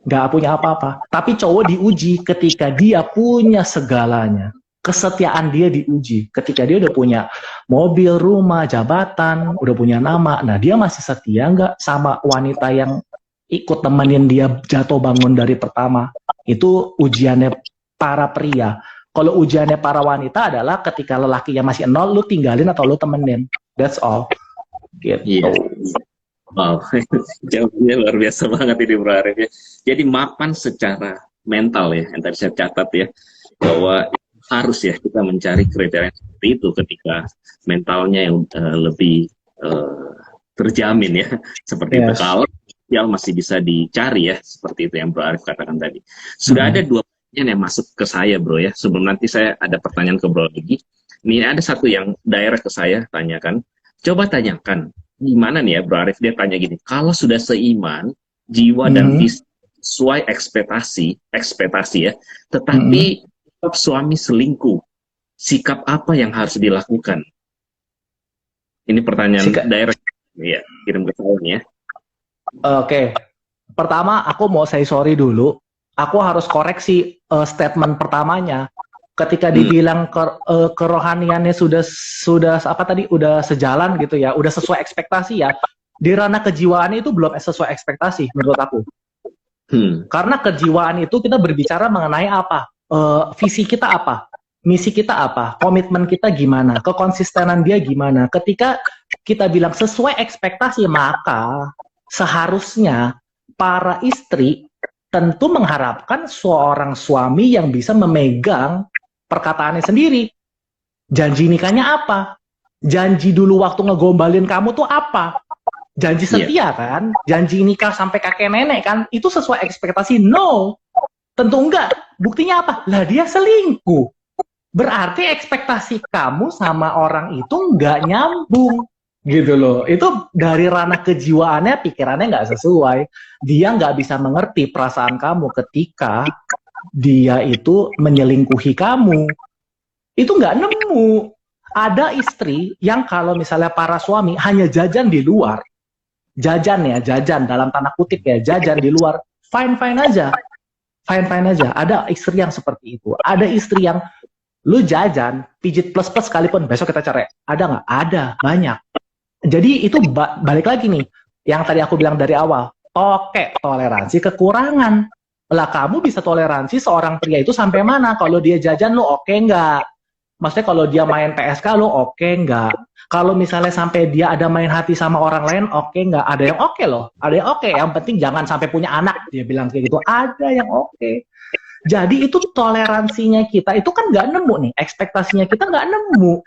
Nggak punya apa-apa. Tapi cowok diuji ketika dia punya segalanya. Kesetiaan dia diuji. Ketika dia udah punya mobil, rumah, jabatan, udah punya nama. Nah, dia masih setia nggak sama wanita yang ikut temenin dia jatuh bangun dari pertama? Itu ujiannya para pria. Kalau ujiannya para wanita adalah ketika lelakinya masih nol, lu tinggalin atau lu temenin. That's all. Gitu. Iya. Wow, jawabnya luar biasa banget ini Bro Arif ya. Jadi mapan secara mental ya, yang tadi saya catat ya, bahwa harus ya kita mencari kriteria seperti itu ketika mentalnya yang lebih terjamin ya, seperti itu. Kalau yang masih bisa dicari ya, seperti itu yang Bro Arif katakan tadi. Sudah ada dua pertanyaan yang masuk ke saya Bro ya, sebelum nanti saya ada pertanyaan ke Bro lagi. Ini ada satu yang direct ke saya tanyakan. Coba tanyakan, gimana nih ya Bro Arif, dia tanya gini, kalau sudah seiman, jiwa dan fisik sesuai ekspektasi ya, tetapi suami selingkuh, sikap apa yang harus dilakukan? Ini pertanyaan direct, ya, kirim ke saya ya. Oke. Pertama, aku mau say sorry dulu. Aku harus koreksi statement pertamanya. Ketika dibilang kerohaniannya sudah apa tadi, udah sejalan gitu ya, udah sesuai ekspektasi ya. Di ranah kejiwaan itu belum sesuai ekspektasi menurut aku. Karena kejiwaan itu kita berbicara mengenai apa? Visi kita apa? Misi kita apa? Komitmen kita gimana? Kekonsistenan dia gimana? Ketika kita bilang sesuai ekspektasi, maka seharusnya para istri tentu mengharapkan seorang suami yang bisa memegang perkataannya sendiri. Janji nikahnya apa? Janji dulu waktu ngegombalin kamu tuh apa? Janji setia kan? Janji nikah sampai kakek nenek kan? Itu sesuai ekspektasi? No, tentu enggak. Buktinya apa? Lah dia selingkuh. Berarti ekspektasi kamu sama orang itu nggak nyambung gitu loh. Itu dari ranah kejiwaannya, pikirannya nggak sesuai. Dia nggak bisa mengerti perasaan kamu ketika dia itu menyelingkuhi kamu. Itu nggak nemu. Ada istri yang kalau misalnya para suami hanya jajan di luar, jajan ya, jajan dalam tanda kutip ya, jajan di luar, fine-fine aja. Fine-fine aja. Ada istri yang seperti itu. Ada istri yang lu jajan, pijit plus-plus sekalipun, besok kita cerai. Ada nggak? Ada, banyak. Jadi itu balik lagi nih, yang tadi aku bilang dari awal, toleransi kekurangan. Lah kamu bisa toleransi seorang pria itu sampai mana? Kalau dia jajan lu oke nggak? Maksudnya kalau dia main PSK lu oke nggak? Kalau misalnya sampai dia ada main hati sama orang lain oke nggak? Ada yang oke loh, ada yang oke. Yang penting jangan sampai punya anak, dia bilang kayak gitu. Ada yang oke. Jadi itu toleransinya kita itu kan nggak nemu nih, ekspektasinya kita nggak nemu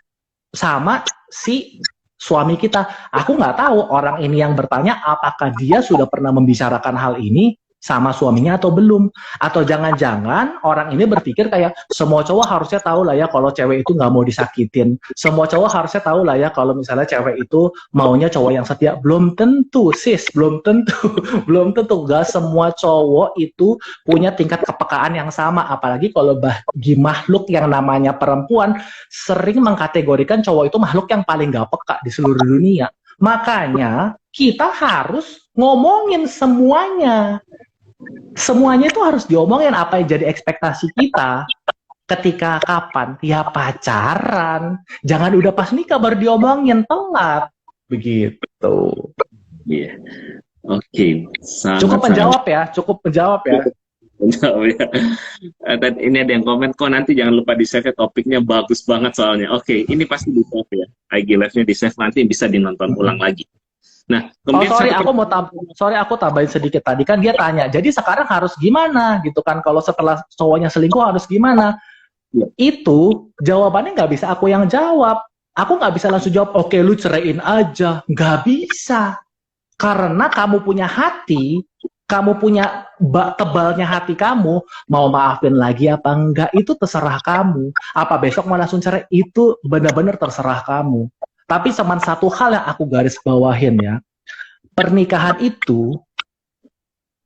sama si suami kita. Aku nggak tahu orang ini yang bertanya apakah dia sudah pernah membicarakan hal ini sama suaminya atau belum. Atau jangan-jangan orang ini berpikir kayak semua cowok harusnya tahu lah ya kalau cewek itu nggak mau disakitin. Semua cowok harusnya tahu lah ya kalau misalnya cewek itu maunya cowok yang setia. Belum tentu sis, belum tentu. Belum tentu. Gak semua cowok itu punya tingkat kepekaan yang sama. Apalagi kalau bagi makhluk yang namanya perempuan sering mengkategorikan cowok itu makhluk yang paling gak peka di seluruh dunia. Makanya kita harus ngomongin semuanya. Semuanya itu harus diomongin apa yang jadi ekspektasi kita. Ketika kapan? Ya pacaran. Jangan udah pas nikah baru diomongin, telat. Begitu. Iya. Oke. Cukup menjawab ya, cukup menjawab ya. Dan ini ada yang komen, kok nanti jangan lupa di save, topiknya bagus banget soalnya. Oke, ini pasti di save ya. IG Live-nya di save, nanti bisa dinonton ulang lagi. Nah, kemudian aku tambahin sedikit tadi kan dia tanya. Jadi sekarang harus gimana gitu kan? Kalau setelah cowoknya selingkuh harus gimana? Ya. Itu jawabannya nggak bisa aku yang jawab. Aku nggak bisa langsung jawab. Oke, lu ceraiin aja. Nggak bisa. Karena kamu punya hati, kamu punya tebalnya hati kamu. Mau maafin lagi apa enggak? Itu terserah kamu. Apa besok mau langsung cerai? Itu benar-benar terserah kamu. Tapi cuma satu hal yang aku garis bawahin ya, pernikahan itu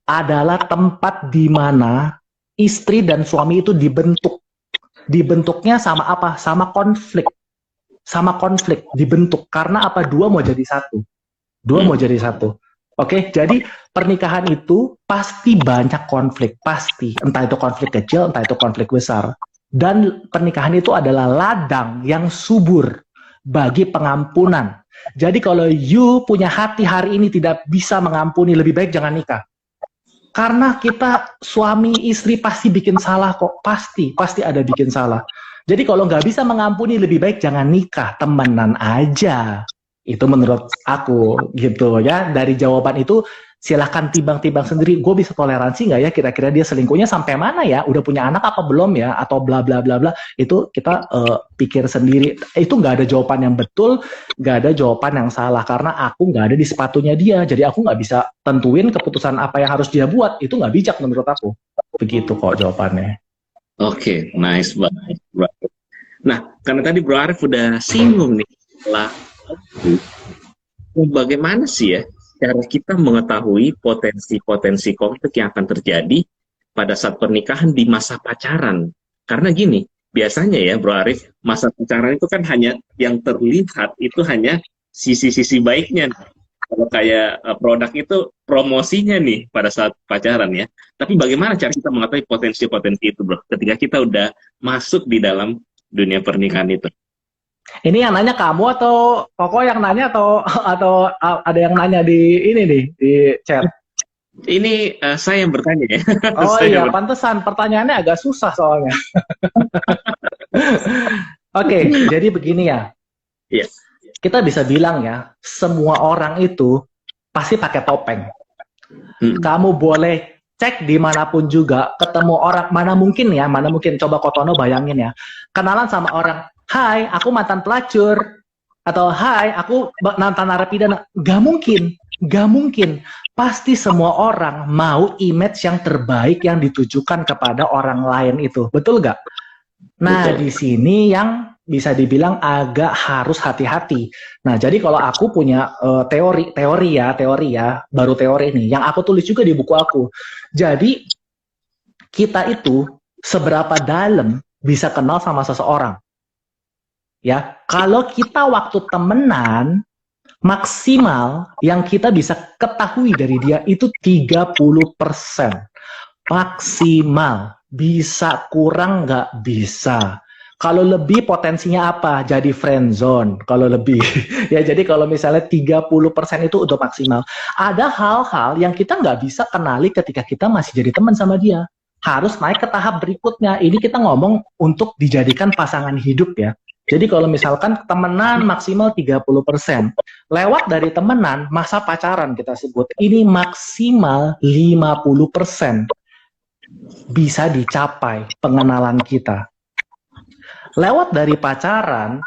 adalah tempat di mana istri dan suami itu dibentuk. Dibentuknya sama apa? Sama konflik. Sama konflik dibentuk. Karena apa? Dua mau jadi satu. Dua mau jadi satu. Oke, jadi pernikahan itu pasti banyak konflik. Pasti. Entah itu konflik kecil, entah itu konflik besar. Dan pernikahan itu adalah ladang yang subur bagi pengampunan. Jadi kalau you punya hati hari ini tidak bisa mengampuni, lebih baik jangan nikah. Karena kita suami istri pasti bikin salah kok, pasti ada bikin salah. Jadi kalau nggak bisa mengampuni, lebih baik jangan nikah, temenan aja. Itu menurut aku gitu ya. Dari jawaban itu silahkan timbang-timbang sendiri. Gue bisa toleransi nggak ya kira-kira dia selingkuhnya sampai mana ya? Udah punya anak apa belum ya? Atau bla bla bla bla. Itu kita pikir sendiri. Itu nggak ada jawaban yang betul, nggak ada jawaban yang salah. Karena aku nggak ada di sepatunya dia. Jadi aku nggak bisa tentuin keputusan apa yang harus dia buat. Itu nggak bijak menurut aku. Begitu kok jawabannya. Oke, nice banget. Nah, karena tadi Bro Arif udah singgung nih, bagaimana sih ya cara kita mengetahui potensi-potensi konflik yang akan terjadi pada saat pernikahan di masa pacaran? Karena gini, biasanya ya Bro Arif, masa pacaran itu kan hanya yang terlihat itu hanya sisi-sisi baiknya. Kalau kayak produk itu promosinya nih pada saat pacaran ya. Tapi bagaimana cara kita mengetahui potensi-potensi itu, Bro, ketika kita udah masuk di dalam dunia pernikahan itu? Ini yang nanya kamu atau Koko yang nanya atau ada yang nanya di ini nih di chat? Ini saya yang bertanya ya. Oh Saya iya, yang pantesan pertanyaannya agak susah soalnya. Oke, jadi begini ya. Iya. Kita bisa bilang ya, semua orang itu pasti pakai topeng. Kamu boleh cek dimanapun juga, ketemu orang, mana mungkin coba Kotono bayangin ya, kenalan sama orang, hai, aku mantan pelacur, atau hai, aku mantan narapidana. Gak mungkin. Pasti semua orang mau image yang terbaik yang ditujukan kepada orang lain itu, betul gak? Nah, Betul. di sini yang bisa dibilang agak harus hati-hati. Nah, jadi kalau aku punya teori ya, baru teori nih, yang aku tulis juga di buku aku. Jadi, kita itu seberapa dalam bisa kenal sama seseorang. Ya, kalau kita waktu temenan, maksimal yang kita bisa ketahui dari dia itu 30%. Maksimal. Bisa kurang nggak bisa. Kalau lebih potensinya apa? Jadi friendzone. Kalau lebih. Ya jadi kalau misalnya 30% itu udah maksimal. Ada hal-hal yang kita nggak bisa kenali ketika kita masih jadi teman sama dia. Harus naik ke tahap berikutnya. Ini kita ngomong untuk dijadikan pasangan hidup ya. Jadi kalau misalkan temenan maksimal 30%. Lewat dari temenan, masa pacaran kita sebut. Ini maksimal 50%. Bisa dicapai pengenalan kita. Lewat dari pacaran,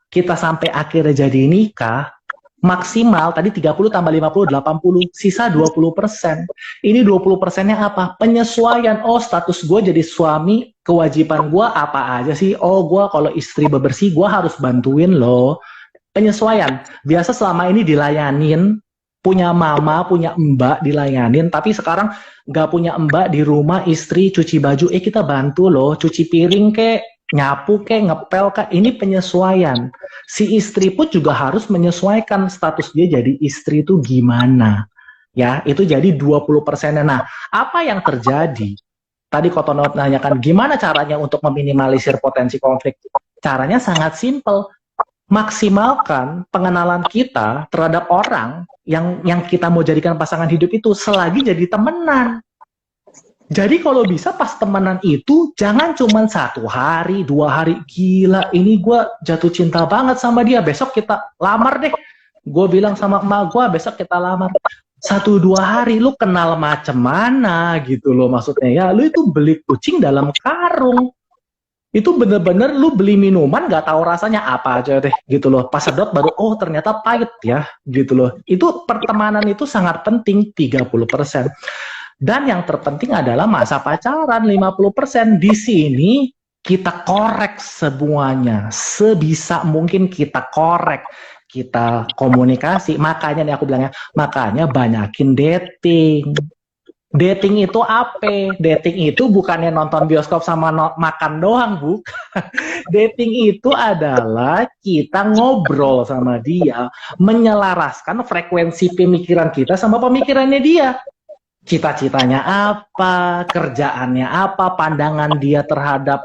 kita sampai akhirnya jadi nikah, maksimal tadi 30 tambah 50, 80, sisa 20%. Ini 20%-nya apa? Penyesuaian. Oh, status gue jadi suami, kewajiban gue apa aja sih? Oh, gue kalau istri bebersih, gue harus bantuin loh. Penyesuaian. Biasa selama ini dilayanin, punya mama, punya mbak dilayanin, tapi sekarang nggak punya mbak di rumah, istri cuci baju, kita bantu loh, cuci piring kek, nyapu kek, ngepel kek, ini penyesuaian. Si istri pun juga harus menyesuaikan status dia jadi istri itu gimana. Ya, itu jadi 20%-nya. Nah, apa yang terjadi? Tadi Kotono nanyakan gimana caranya untuk meminimalisir potensi konflik. Caranya sangat simpel. Maksimalkan pengenalan kita terhadap orang yang kita mau jadikan pasangan hidup itu selagi jadi temenan. Jadi kalau bisa pas temenan itu jangan cuma 1 hari, 2 hari, gila ini gue jatuh cinta banget sama dia, besok kita lamar deh. Gue bilang sama emak gue besok kita lamar. 1-2 hari lu kenal macem mana gitu loh, maksudnya ya lu itu beli kucing dalam karung. Itu bener-bener lu beli minuman gak tahu rasanya apa aja deh gitu loh, pas sedot baru oh ternyata pahit ya gitu loh. Itu pertemanan itu sangat penting 30%. Dan yang terpenting adalah masa pacaran 50%. Di sini kita korek semuanya sebisa mungkin, kita korek, kita komunikasi. Makanya nih aku bilangnya, makanya banyakin dating. Dating itu apa? Dating itu bukannya nonton bioskop sama makan doang, Bu. Dating itu adalah kita ngobrol sama dia, menyelaraskan frekuensi pemikiran kita sama pemikirannya dia. Cita-citanya apa, kerjaannya apa, pandangan dia terhadap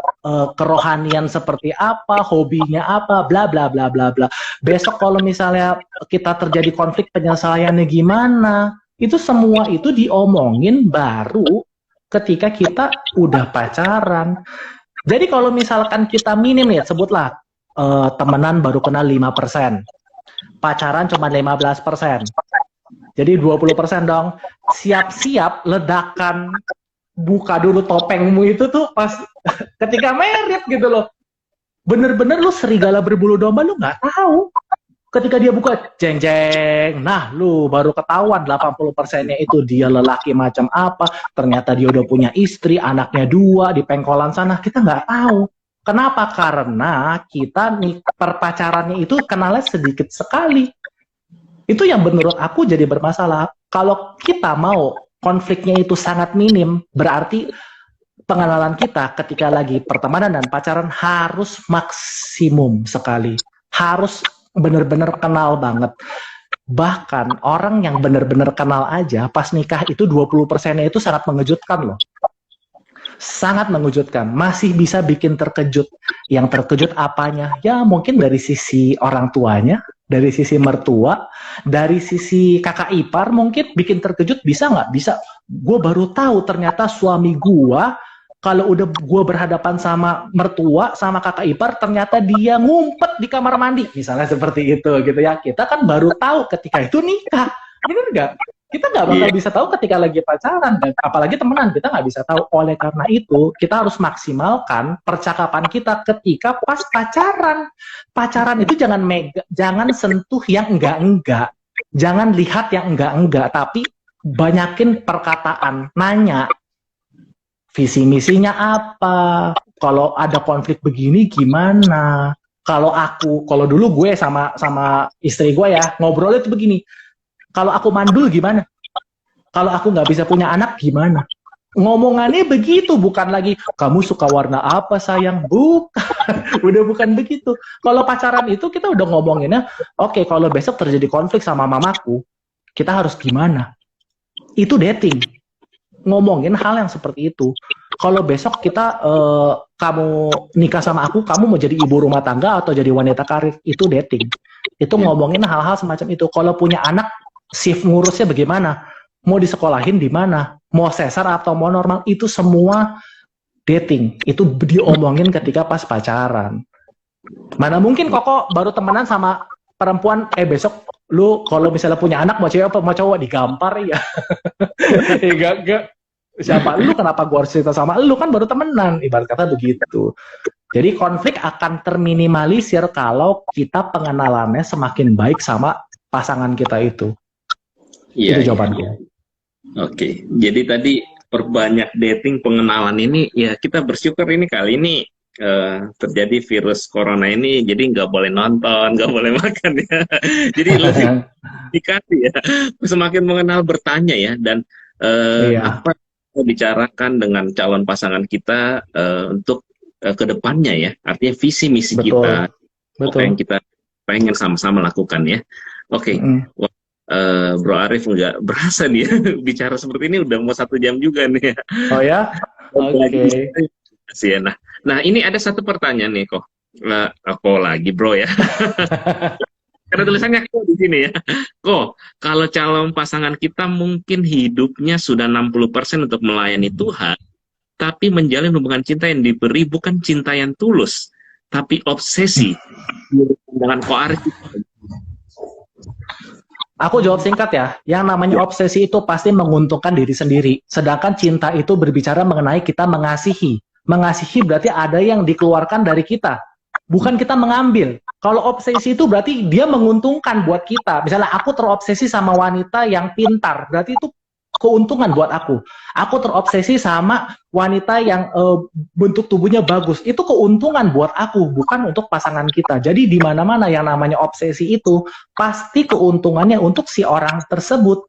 kerohanian seperti apa, hobinya apa, bla bla bla bla bla. Besok kalau misalnya kita terjadi konflik, penyelesaiannya gimana? Itu semua itu diomongin baru ketika kita udah pacaran. Jadi kalau misalkan kita minim ya, sebutlah temenan baru kenal 5%, pacaran cuma 15%. Jadi 20% dong. Siap-siap ledakan, buka dulu topengmu itu tuh pas ketika merit gitu loh. Bener-bener lu serigala berbulu domba, lu nggak tahu. Ketika dia buka jeng-jeng, nah lu baru ketahuan 80%-nya itu dia lelaki macam apa, ternyata dia udah punya istri, anaknya 2 di pengkolan sana, kita nggak tahu. Kenapa? Karena kita nih perpacarannya itu kenalnya sedikit sekali. Itu yang menurut aku jadi bermasalah. Kalau kita mau konfliknya itu sangat minim, berarti pengenalan kita ketika lagi pertemanan dan pacaran harus maksimum sekali. Harus benar-benar kenal banget. Bahkan orang yang benar-benar kenal aja pas nikah itu 20%-nya itu sangat mengejutkan loh. Sangat mengejutkan. Masih bisa bikin terkejut. Yang terkejut apanya? Ya mungkin dari sisi orang tuanya, dari sisi mertua, dari sisi kakak ipar mungkin bikin terkejut, bisa nggak? Bisa. Gue baru tahu ternyata suami gue kalau udah gue berhadapan sama mertua, sama kakak ipar, ternyata dia ngumpet di kamar mandi, misalnya seperti itu, gitu ya. Kita kan baru tahu ketika itu nikah, bener nggak? Kita nggak bakal bisa tahu ketika lagi pacaran, dan apalagi temenan, kita nggak bisa tahu. Oleh karena itu, kita harus maksimalkan percakapan kita ketika pas pacaran. Pacaran itu jangan sentuh yang enggak-enggak, jangan lihat yang enggak-enggak, tapi banyakin perkataan, nanya, visi misinya apa, kalau ada konflik begini gimana, kalau dulu gue sama istri gue ya, ngobrol itu begini, kalau aku mandul gimana, kalau aku nggak bisa punya anak gimana, ngomongannya begitu, bukan lagi, kamu suka warna apa sayang, bukan, udah bukan begitu. Kalau pacaran itu kita udah ngomonginnya, oke, kalau besok terjadi konflik sama mamaku, kita harus gimana, itu dating. Ngomongin hal yang seperti itu. Kalau besok kita kamu nikah sama aku, kamu mau jadi ibu rumah tangga atau jadi wanita karir, itu dating. Itu ngomongin hal-hal semacam itu. Kalau punya anak, shift ngurusnya bagaimana? Mau disekolahin di mana? Mau sesar atau mau normal? Itu semua dating. Itu diomongin ketika pas pacaran. Mana mungkin Koko baru temenan sama perempuan, besok lu kalau misalnya punya anak mau cewek apa mau cowok, digampar ya. Enggak. Siapa lu, kenapa gua harus cerita sama lu, kan baru temenan, ibarat kata begitu. Jadi konflik akan terminimalisir kalau kita pengenalannya semakin baik sama pasangan kita itu. Iya, itu jawaban gue. Oke, jadi tadi perbanyak dating, pengenalan ini, ya kita bersyukur ini kali ini terjadi virus corona ini, jadi nggak boleh nonton, nggak boleh makan ya. Jadi lebih dikasih ya, semakin mengenal, bertanya ya, dan apa bicarakan dengan calon pasangan kita untuk kedepannya ya, artinya visi misi kita, apa yang kita pengen sama-sama lakukan ya. Oke. Bro Arif nggak berasa dia bicara seperti ini udah mau 1 jam juga nih. Oh ya? Oke. Nah ini ada satu pertanyaan nih kok. Kok lagi bro ya? Karena tulisannya kok di sini ya. Kok kalau calon pasangan kita mungkin hidupnya sudah 60% untuk melayani Tuhan, tapi menjalin hubungan cinta yang diberi bukan cinta yang tulus, tapi obsesi dengan Ko Arif. Aku jawab singkat ya, yang namanya obsesi itu pasti menguntungkan diri sendiri. Sedangkan cinta itu berbicara mengenai kita mengasihi. Mengasihi berarti ada yang dikeluarkan dari kita, bukan kita mengambil. Kalau obsesi itu berarti dia menguntungkan buat kita. Misalnya aku terobsesi sama wanita yang pintar, berarti itu keuntungan buat aku. Aku terobsesi sama wanita yang bentuk tubuhnya bagus, itu keuntungan buat aku, bukan untuk pasangan kita. Jadi di mana-mana yang namanya obsesi itu pasti keuntungannya untuk si orang tersebut.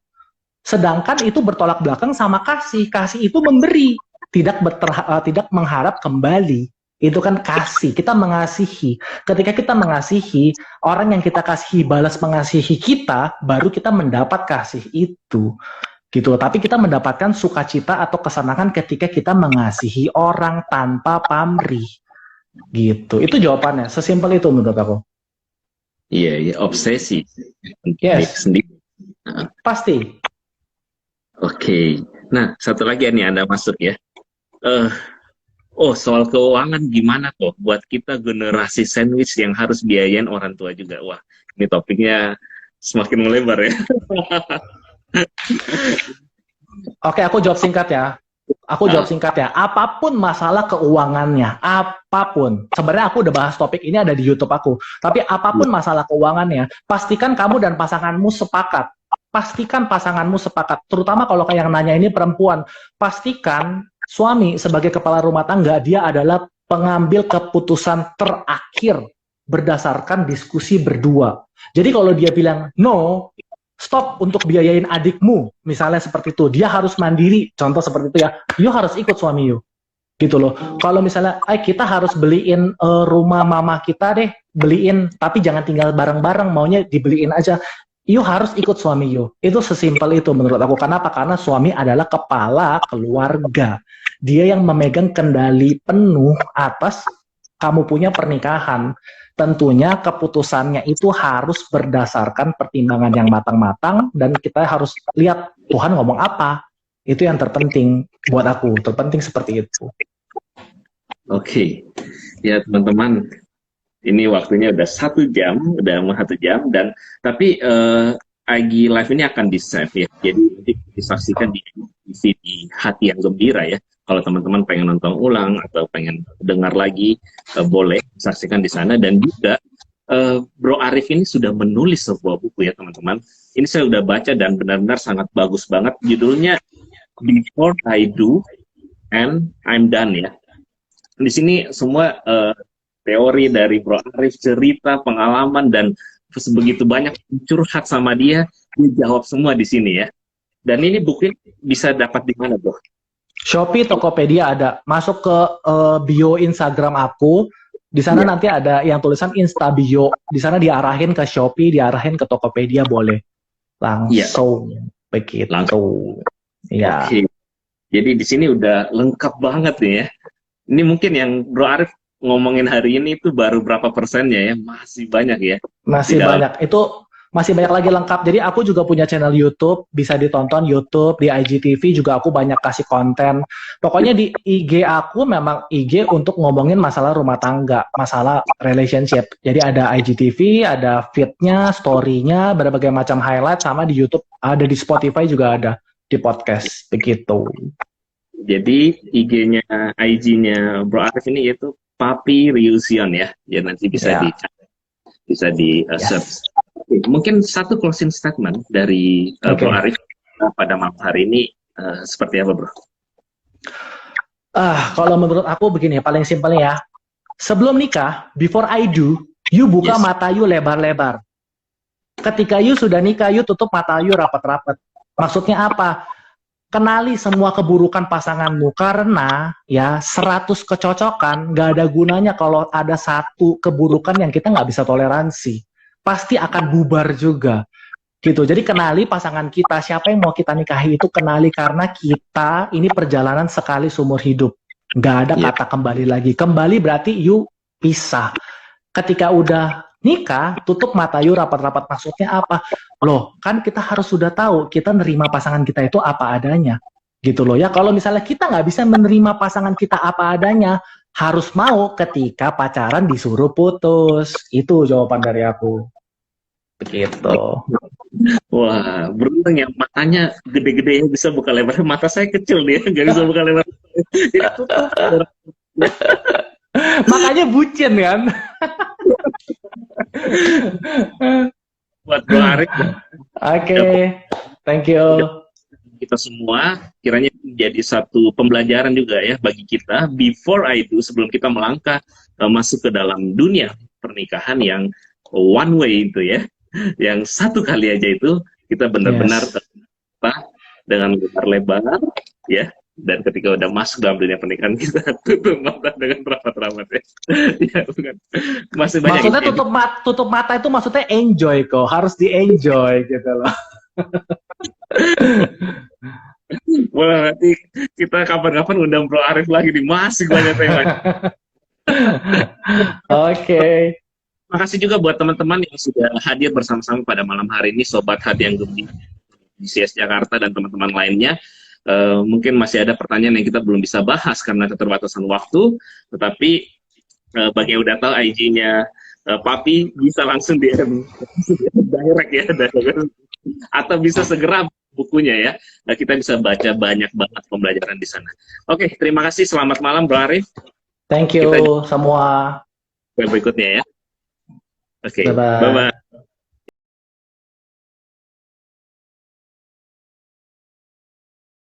Sedangkan itu bertolak belakang sama kasih. Kasih itu memberi, tidak mengharap kembali. Itu kan kasih, kita mengasihi. Ketika kita mengasihi, orang yang kita kasihi balas mengasihi kita, baru kita mendapat kasih itu. Gitu. Tapi kita mendapatkan sukacita atau kesenangan ketika kita mengasihi orang tanpa pamrih. Gitu. Itu jawabannya. Sesimpel itu menurut aku. Iya, obsesi. Yes. Sendiri. Pasti. Oke. Nah, satu lagi nih Anda masuk ya. Soal keuangan gimana kok buat kita generasi sandwich yang harus biayain orang tua juga. Wah, ini topiknya semakin melebar ya. Oke, aku jawab singkat ya. Apapun masalah keuangannya, apapun. Sebenarnya aku udah bahas topik ini ada di YouTube aku. Tapi apapun masalah keuangannya, pastikan kamu dan pasanganmu sepakat. Terutama kalau kayak yang nanya ini perempuan. Pastikan suami sebagai kepala rumah tangga, dia adalah pengambil keputusan terakhir berdasarkan diskusi berdua. Jadi kalau dia bilang no, stop untuk biayain adikmu, misalnya seperti itu. Dia harus mandiri, contoh seperti itu ya. You harus ikut suami you, gitu loh. Kalau misalnya, kita harus beliin rumah mama kita deh, beliin, tapi jangan tinggal bareng-bareng, maunya dibeliin aja. You harus ikut suami you. Itu sesimpel itu menurut aku. Kenapa? Karena suami adalah kepala keluarga. Dia yang memegang kendali penuh atas kamu punya pernikahan. Tentunya keputusannya itu harus berdasarkan pertimbangan yang matang-matang dan kita harus lihat Tuhan ngomong apa. Itu yang terpenting buat aku. Terpenting seperti itu. Oke, ya teman-teman, ini waktunya udah 1 jam, udah mau 1 jam, dan tapi IG Live ini akan di-save ya, jadi nanti disaksikan di TV di Hati yang Gembira ya. Kalau teman-teman pengen nonton ulang atau pengen dengar lagi, boleh saksikan di sana. Dan juga Bro Arif ini sudah menulis sebuah buku ya teman-teman. Ini saya udah baca dan benar-benar sangat bagus banget. Judulnya Before I Do and I'm Done ya. Di sini semua teori dari Bro Arif, cerita, pengalaman, dan sebegitu banyak curhat sama dia, dijawab semua di sini ya. Dan ini buku bisa dapat di mana, Bro? Shopee, Tokopedia ada. Masuk ke bio Instagram aku. Di sana nanti ada yang tulisan Insta Bio. Di sana diarahin ke Shopee, diarahin ke Tokopedia, boleh. Langsung begitu. Langsung. Ya. Oke. Jadi di sini udah lengkap banget nih ya. Ini mungkin yang Bro Arif ngomongin hari ini itu baru berapa persennya ya? Masih banyak ya? Masih banyak. Itu masih banyak lagi lengkap. Jadi aku juga punya channel YouTube, bisa ditonton YouTube, di IGTV juga aku banyak kasih konten. Pokoknya di IG aku memang IG untuk ngomongin masalah rumah tangga, masalah relationship. Jadi ada IGTV, ada feed-nya, story-nya, berbagai macam highlight, sama di YouTube, ada di Spotify juga ada, di podcast, begitu. Jadi IG-nya Bro Arif ini yaitu Papi Riusion ya. Ya nanti bisa di search. Mungkin satu closing statement dari Bro Arif pada malam hari ini seperti apa, Bro? Kalau menurut aku begini, paling simpelnya ya. Sebelum nikah, before I do, you buka mata you lebar-lebar. Ketika you sudah nikah, you tutup mata you rapat-rapat. Maksudnya apa? Kenali semua keburukan pasanganmu, karena ya 100 kecocokan gak ada gunanya kalau ada satu keburukan yang kita nggak bisa toleransi. Pasti akan bubar juga gitu. Jadi kenali pasangan kita, siapa yang mau kita nikahi itu kenali, karena kita ini perjalanan sekali seumur hidup, nggak ada kata kembali lagi. Kembali berarti you pisah. Ketika udah nikah, tutup mata you rapat-rapat. Maksudnya apa? Loh, kan kita harus sudah tahu kita nerima pasangan kita itu apa adanya gitu loh ya. Kalau misalnya kita nggak bisa menerima pasangan kita apa adanya, harus mau ketika pacaran disuruh putus. Itu jawaban dari aku. Begitu. Wah, beruntung ya, matanya gede-gede ya, bisa buka lebar. Mata saya kecil dia, nggak bisa buka lebar. Ya, tutup. Makanya bucin kan. Buat Bro Arif. Oke, thank you. Kita semua kiranya menjadi satu pembelajaran juga ya bagi kita. Before I do, sebelum kita melangkah masuk ke dalam dunia pernikahan yang one way itu ya, yang satu kali aja itu, kita benar-benar dengan lebar-lebar ya. Dan ketika udah masuk dalam dunia pernikahan, kita tutup mata dengan rapat-rapat ya. Ya bukan. Masih banyak. Maksudnya tutup mata itu maksudnya enjoy kok, harus di-enjoy gitu loh. Boleh, nanti kita kapan-kapan undang Bro Arif lagi nih, masih banyak tema. Oke. Makasih juga buat teman-teman yang sudah hadir bersama-sama pada malam hari ini, Sobat Hati yang Gembira di CS Jakarta dan teman-teman lainnya. Mungkin masih ada pertanyaan yang kita belum bisa bahas karena keterbatasan waktu, tetapi bagi yang udah tahu IG-nya Papi, bisa langsung DM direct ya, atau bisa segera bukunya ya. Nah, kita bisa baca banyak banget pembelajaran di sana. Oke, terima kasih. Selamat malam, Bro Arif. Thank you semua. Berikutnya ya. Oke, Bye-bye. bye-bye.